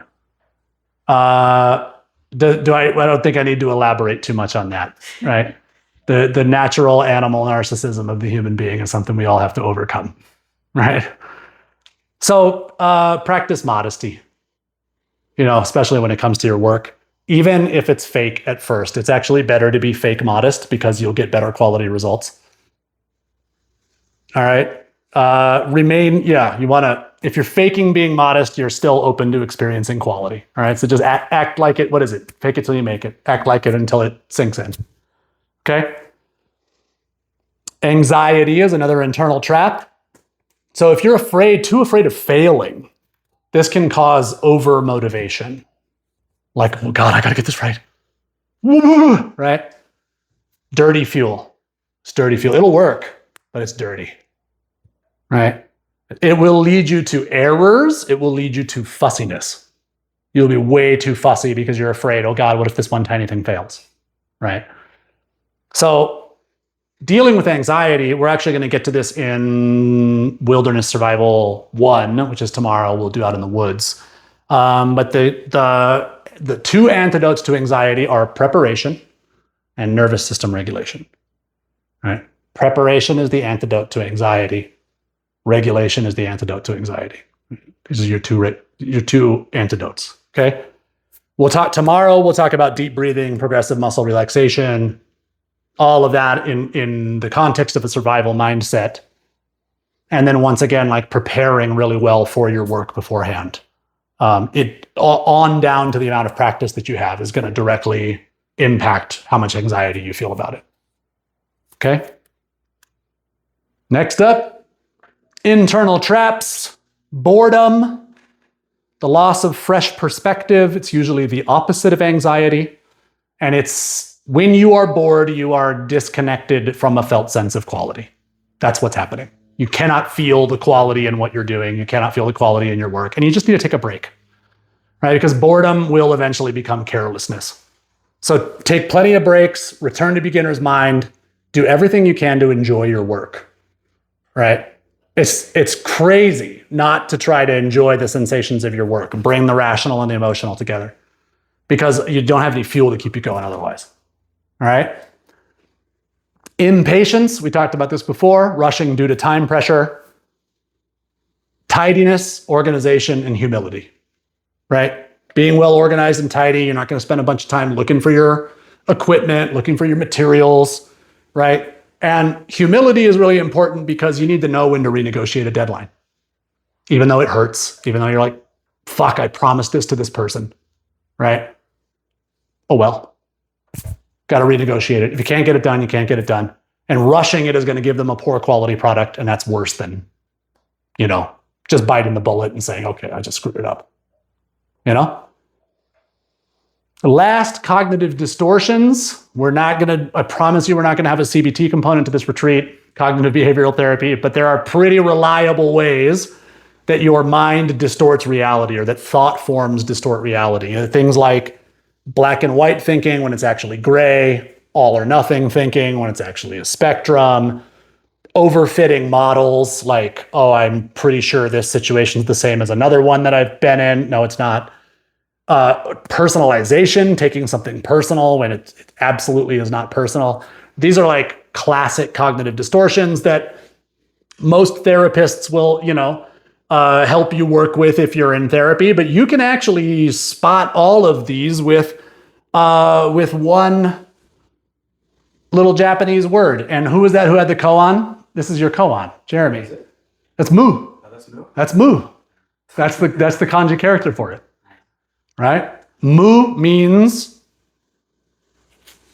I don't think I need to elaborate too much on that, right? The natural animal narcissism of the human being is something we all have to overcome, right? So practice modesty, especially when it comes to your work. Even if it's fake at first, it's actually better to be fake modest because you'll get better quality results. All right. If you're faking being modest, you're still open to experiencing quality. All right. So just act like it. What is it? Fake it till you make it. Act like it until it sinks in. Okay. Anxiety is another internal trap. So if you're too afraid of failing, this can cause over motivation. Oh God, I gotta get this right. Right? Dirty fuel. It's dirty fuel. It'll work, but it's dirty. Right? It will lead you to errors. It will lead you to fussiness. You'll be way too fussy because you're afraid, oh God, what if this one tiny thing fails? Right? So dealing with anxiety, we're actually going to get to this in Wilderness Survival 1, which is tomorrow. We'll do out in the woods. But the 2 antidotes to anxiety are preparation and nervous system regulation. Right? Preparation is the antidote to anxiety. Regulation is the antidote to anxiety. These are your two antidotes. Okay. Tomorrow, we'll talk about deep breathing, progressive muscle relaxation, all of that in the context of a survival mindset. And then once again, like preparing really well for your work beforehand. It on down to the amount of practice that you have is going to directly impact how much anxiety you feel about it. Okay. Next up, internal traps, boredom, the loss of fresh perspective. It's usually the opposite of anxiety. And it's when you are bored, you are disconnected from a felt sense of quality. That's what's happening. You cannot feel the quality in what you're doing. You cannot feel the quality in your work. And you just need to take a break, right? Because boredom will eventually become carelessness. So take plenty of breaks, return to beginner's mind, do everything you can to enjoy your work, right? It's crazy not to try to enjoy the sensations of your work, bring the rational and the emotional together, because you don't have any fuel to keep you going otherwise, all right? Impatience, we talked about this before, rushing due to time pressure, tidiness, organization, and humility, right? Being well organized and tidy, you're not going to spend a bunch of time looking for your equipment, looking for your materials, right? And humility is really important because you need to know when to renegotiate a deadline. Even though it hurts, even though you're like, fuck, I promised this to this person, right? Oh well, got to renegotiate it. If you can't get it done, you can't get it done. And rushing it is going to give them a poor quality product, and that's worse than, just biting the bullet and saying, okay, I just screwed it up. Last, cognitive distortions. I promise you, we're not going to have a CBT component to this retreat, cognitive behavioral therapy, but there are pretty reliable ways that your mind distorts reality, or that thought forms distort reality. Things like black and white thinking when it's actually gray, all or nothing thinking when it's actually a spectrum, overfitting models like, oh, I'm pretty sure this situation is the same as another one that I've been in. No, it's not. Personalization, taking something personal when it absolutely is not personal. These are like classic cognitive distortions that most therapists will, help you work with if you're in therapy, but you can actually spot all of these with one little Japanese word. And who was that who had the koan? This is your koan, Jeremy. That's mu. Oh, that's no. That's mu. That's the kanji character for it. Right? Mu means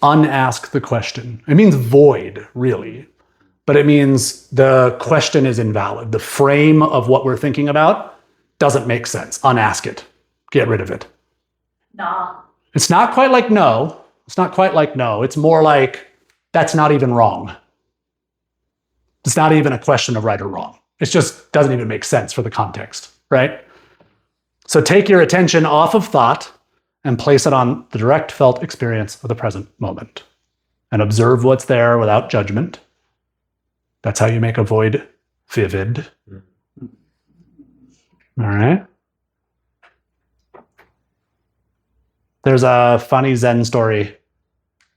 unask the question. It means void, really. But it means the question is invalid. The frame of what we're thinking about doesn't make sense. Unask it. Get rid of it. Nah. It's not quite like no. It's not quite like no. It's more like that's not even wrong. It's not even a question of right or wrong. It just doesn't even make sense for the context, right? So take your attention off of thought and place it on the direct felt experience of the present moment. And observe what's there without judgment. That's how you make a void vivid. All right. There's a funny Zen story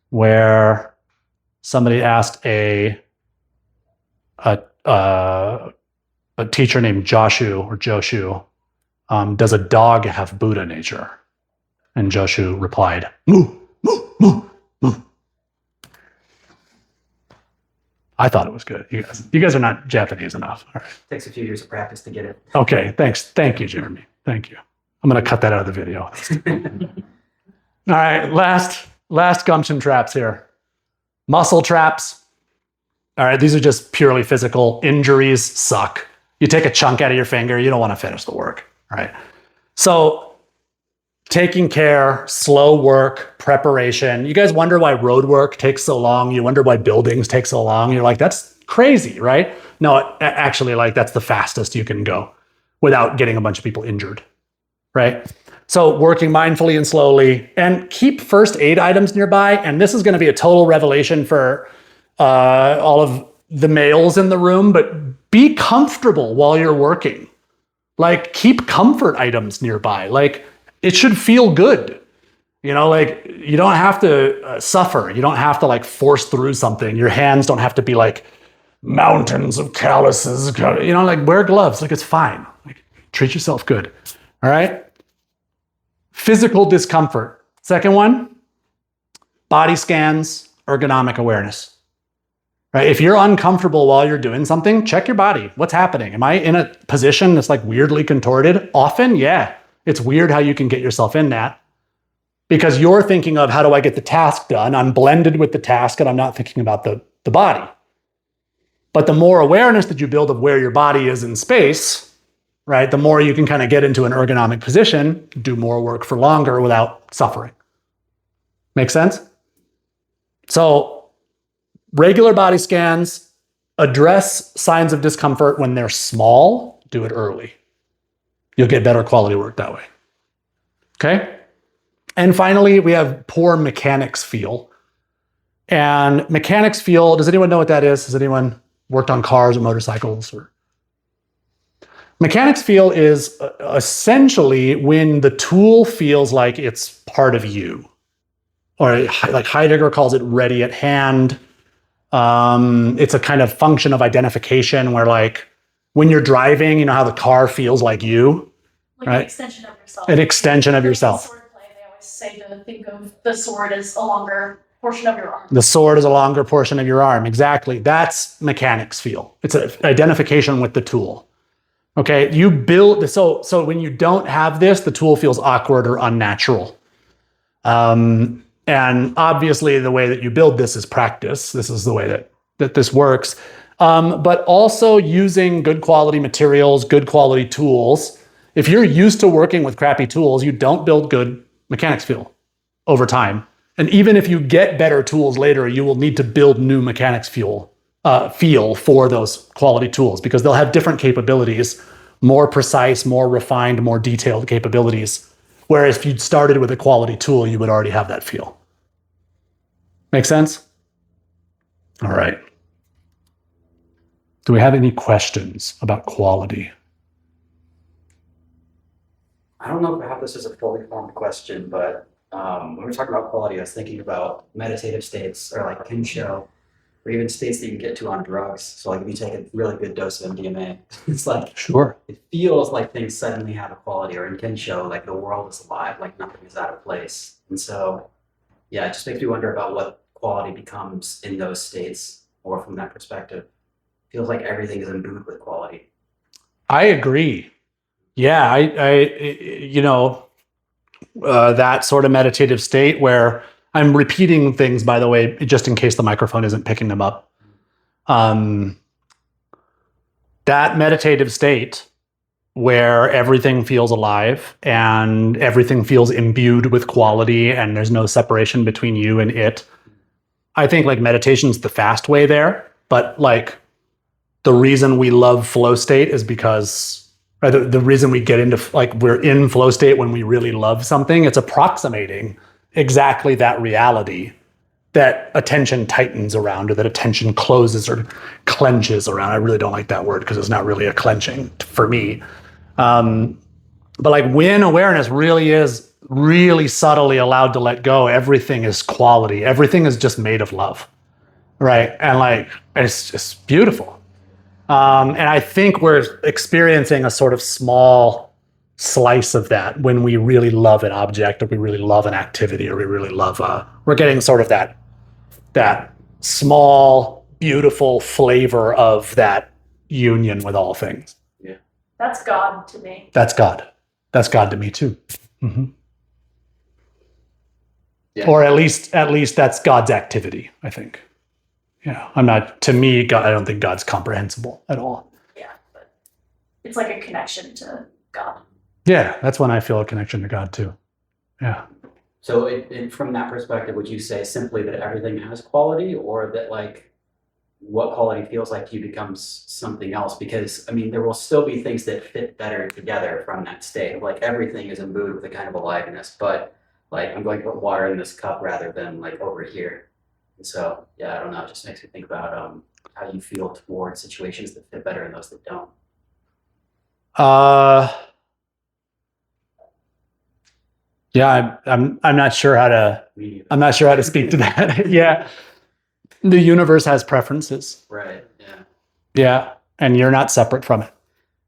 where somebody asked a teacher named Joshu, does a dog have Buddha nature? And Joshu replied, moo, moo, moo, moo. I thought it was good. You guys are not Japanese enough. All right. Takes a few years of practice to get it. Okay, thanks. Thank you, Jeremy. Thank you. I'm going to cut that out of the video. All right, last gumption traps here. Muscle traps. All right, these are just purely physical. Injuries suck. You take a chunk out of your finger, you don't want to finish the work. All right. So taking care, slow work, preparation. You guys wonder why road work takes so long. You wonder why buildings take so long. You're like, that's crazy, right? No, actually, like that's the fastest you can go without getting a bunch of people injured, right? So working mindfully and slowly, and keep first aid items nearby. And this is going to be a total revelation for all of the males in the room, but be comfortable while you're working. Like keep comfort items nearby. Like it should feel good. Like you don't have to suffer. You don't have to like force through something. Your hands don't have to be like mountains of calluses. Like wear gloves. Like it's fine. Like treat yourself good. All right. Physical discomfort. Second one, body scans, ergonomic awareness. Right? If you're uncomfortable while you're doing something, check your body. What's happening? Am I in a position that's like weirdly contorted? Often, yeah. It's weird how you can get yourself in that because you're thinking of how do I get the task done? I'm blended with the task and I'm not thinking about the body. But the more awareness that you build of where your body is in space, right, the more you can kind of get into an ergonomic position, do more work for longer without suffering. Make sense? So, regular body scans, address signs of discomfort when they're small, do it early. You'll get better quality work that way. Okay? And finally, we have poor mechanics feel. And mechanics feel, does anyone know what that is? Has anyone worked on cars or motorcycles? Mechanics feel is essentially when the tool feels like it's part of you. Or like Heidegger calls it ready at hand. It's a kind of function of identification where like when you're driving, you know how the car feels like you, Like right? an extension of yourself. An extension of Like in yourself. swordplay, they always say to think of the sword as a longer portion of your arm. The sword is a longer portion of your arm. Exactly. That's mechanics feel. It's an identification with the tool. Okay. You build, so when you don't have this, the tool feels awkward or unnatural. And obviously the way that you build this is practice. This is the way that this works. But also using good quality materials, good quality tools. If you're used to working with crappy tools, you don't build good mechanics feel over time. And even if you get better tools later, you will need to build new mechanics feel for those quality tools because they'll have different capabilities, more precise, more refined, more detailed capabilities. Whereas if you'd started with a quality tool, you would already have that feel. Make sense? All right. Do we have any questions about quality? I don't know if I have this as a fully formed question, but when we're talking about quality, I was thinking about meditative states or like Kinsho, or even states that you can get to on drugs. So like if you take a really good dose of MDMA, it's like, Sure. it feels like things suddenly have a quality, or in Kinsho, like the world is alive, like nothing is out of place. And so, yeah, it just makes me wonder about what quality becomes in those states, or from that perspective. Feels like everything is imbued with quality. I agree. Yeah, that sort of meditative state where I'm repeating things, by the way, just in case the microphone isn't picking them up. That meditative state where everything feels alive and everything feels imbued with quality and there's no separation between you and it. I think like meditation's the fast way there, but like the reason we love flow state is because the reason we get into like we're in flow state when we really love something, it's approximating exactly that reality that attention tightens around or that attention closes or clenches around. I really don't like that word because it's not really a clenching for me. But like when awareness really is really subtly allowed to let go, everything is quality. Everything is just made of love, right? And like, it's just beautiful. And I think we're experiencing a sort of small slice of that when we really love an object or we really love an activity or we really love, we're getting sort of that small, beautiful flavor of that union with all things. Yeah. That's God to me. That's God. That's God to me too. Mm-hmm. Yeah. Or at least that's God's activity, I think. Yeah, to me, God, I don't think God's comprehensible at all. Yeah, but it's like a connection to God. Yeah, that's when I feel a connection to God too. Yeah. So from that perspective, would you say simply that everything has quality, or that like what quality feels like to you becomes something else? Because I mean, there will still be things that fit better together from that state. Like everything is imbued with a kind of aliveness, but like I'm going to put water in this cup rather than like over here. And so, yeah, I don't know. It just makes me think about how you feel towards situations that fit better and those that don't. Yeah, I'm not sure how to speak to that. Yeah. The universe has preferences. Right. Yeah. Yeah. And you're not separate from it.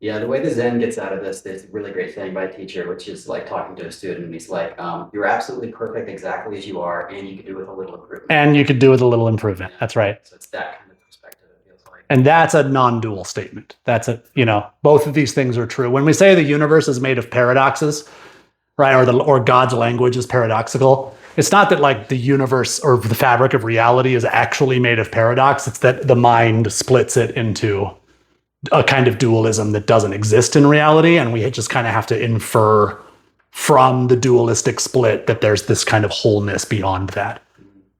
Yeah, the way the Zen gets out of this, there's a really great thing by a teacher, which is like talking to a student, and he's like, you're absolutely perfect exactly as you are, and you can do with a little improvement. And you could do with a little improvement. That's right. So it's that kind of perspective, it feels like. And that's a non-dual statement. That's a, both of these things are true. When we say the universe is made of paradoxes, right, or God's language is paradoxical, it's not that like the universe or the fabric of reality is actually made of paradox. It's that the mind splits it into a kind of dualism that doesn't exist in reality, and we just kind of have to infer from the dualistic split that there's this kind of wholeness beyond that,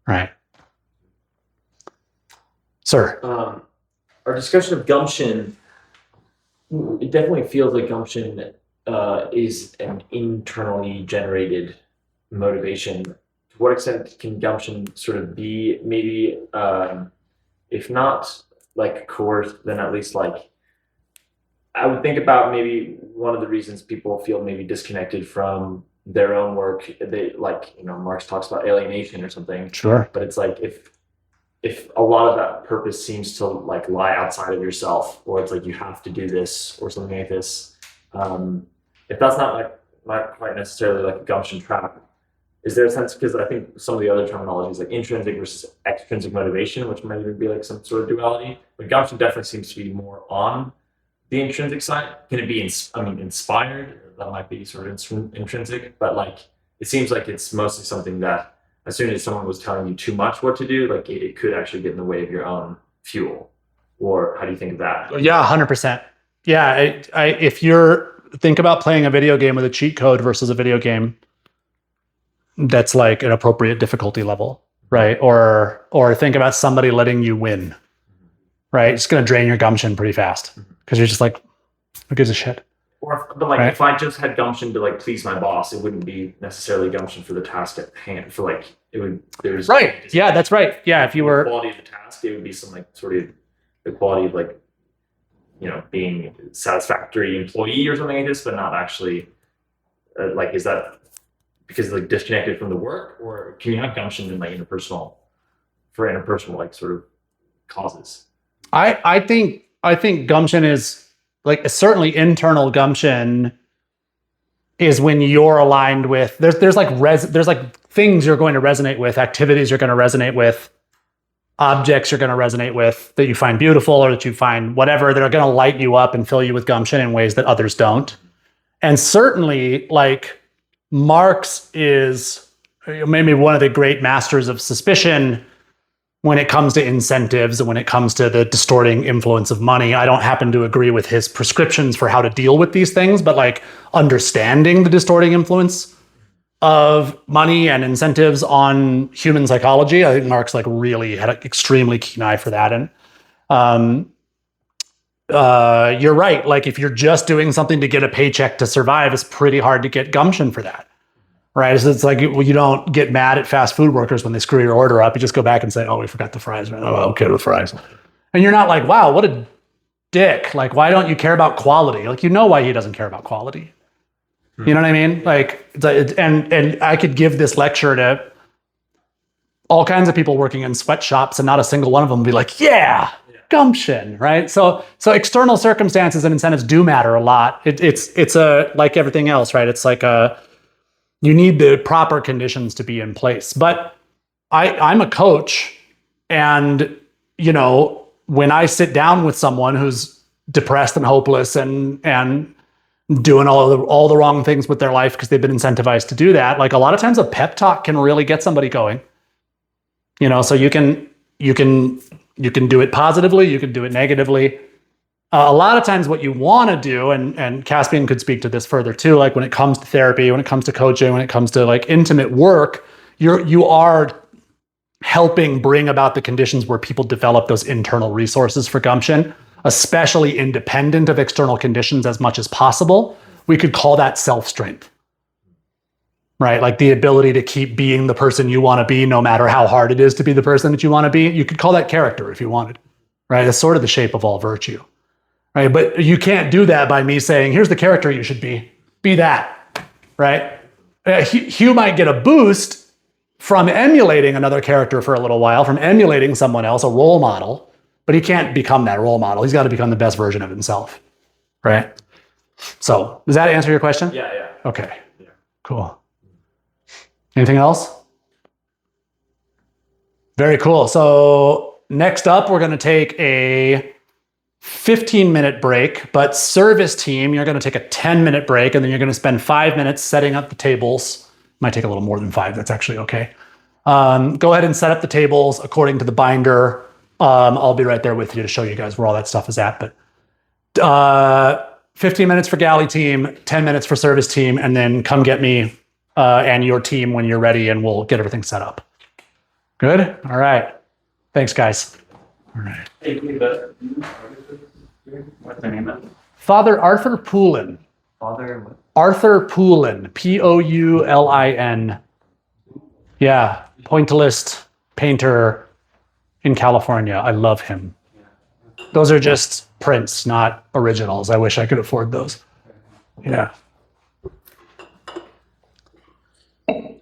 right? Sir. Our discussion of gumption, it definitely feels like gumption is an internally generated motivation. To what extent can gumption sort of be maybe, if not like coerced, then at least like, I would think about maybe one of the reasons people feel maybe disconnected from their own work. They like, Marx talks about alienation or something. Sure. But it's like if a lot of that purpose seems to like lie outside of yourself, or it's like you have to do this or something like this, if that's not quite necessarily like a gumption trap, is there a sense, because I think some of the other terminologies like intrinsic versus extrinsic motivation, which might even be like some sort of duality, but gumption definitely seems to be more on the intrinsic side. Can it be inspired? That might be sort of intrinsic, but like it seems like it's mostly something that as soon as someone was telling you too much what to do, like it could actually get in the way of your own fuel. Or how do you think of that? Yeah, 100%. Yeah, if think about playing a video game with a cheat code versus a video game that's like an appropriate difficulty level, right? Or think about somebody letting you win, right? It's going to drain your gumption pretty fast because you're just like, who gives a shit? But like, if I just had gumption to like please my boss, it wouldn't be necessarily gumption for the task at hand. For like, it would there's right. Yeah, that's right. Yeah, if you were the quality of the task, it would be some like sort of the quality of like, being a satisfactory employee or something like this, but not actually like, is that because like disconnected from the work, or can you have gumption in like interpersonal like sort of causes? I think gumption is like certainly internal gumption is when you're aligned with there's like things you're going to resonate with, activities you're going to resonate with, objects you're going to resonate with that you find beautiful or that you find whatever that are going to light you up and fill you with gumption in ways that others don't. And certainly like Marx is maybe one of the great masters of suspicion when it comes to incentives and when it comes to the distorting influence of money. I don't happen to agree with his prescriptions for how to deal with these things, but like understanding the distorting influence of money and incentives on human psychology, I think Marx like really had an extremely keen eye for that. And you're right. Like if you're just doing something to get a paycheck to survive, it's pretty hard to get gumption for that. Right. So it's like, you don't get mad at fast food workers when they screw your order up. You just go back and say, oh, we forgot the fries. Oh, okay with fries. And you're not like, wow, what a dick. Like, why don't you care about quality? Like, why he doesn't care about quality. You know what I mean? Like, and I could give this lecture to all kinds of people working in sweatshops and not a single one of them would be like, yeah, gumption, right? So external circumstances and incentives do matter a lot. It's like everything else, right? It's like you need the proper conditions to be in place. But I'm a coach, and when I sit down with someone who's depressed and hopeless and doing all the wrong things with their life because they've been incentivized to do that, like a lot of times a pep talk can really get somebody going. So you can do it positively, you can do it negatively. A lot of times what you want to do, and Caspian could speak to this further too, like when it comes to therapy, when it comes to coaching, when it comes to like intimate work, you are helping bring about the conditions where people develop those internal resources for gumption, especially independent of external conditions as much as possible. We could call that self-strength, right? Like the ability to keep being the person you want to be, no matter how hard it is to be the person that you want to be. You could call that character if you wanted, right? It's sort of the shape of all virtue. Right, but you can't do that by me saying, here's the character you should be that, right? Hugh might get a boost from emulating another character for a little while, from emulating someone else, a role model, but he can't become that role model. He's got to become the best version of himself, right? So does that answer your question? Yeah. Okay, cool. Anything else? Very cool. So next up, we're going to take a 15-minute break, but service team, you're going to take a 10-minute break, and then you're going to spend 5 minutes setting up the tables. Might take a little more than 5. That's actually okay. Go ahead and set up the tables according to the binder. I'll be right there with you to show you guys where all that stuff is at. But 15 minutes for galley team, 10 minutes for service team, and then come get me and your team when you're ready, and we'll get everything set up. Good? All right. Thanks, guys. All right. Hey, but what's the name of it? Father Arthur Poulin. Father, what? Arthur Poulin. Poulin. Yeah. Pointillist painter in California. I love him. Those are just prints, not originals. I wish I could afford those. Yeah.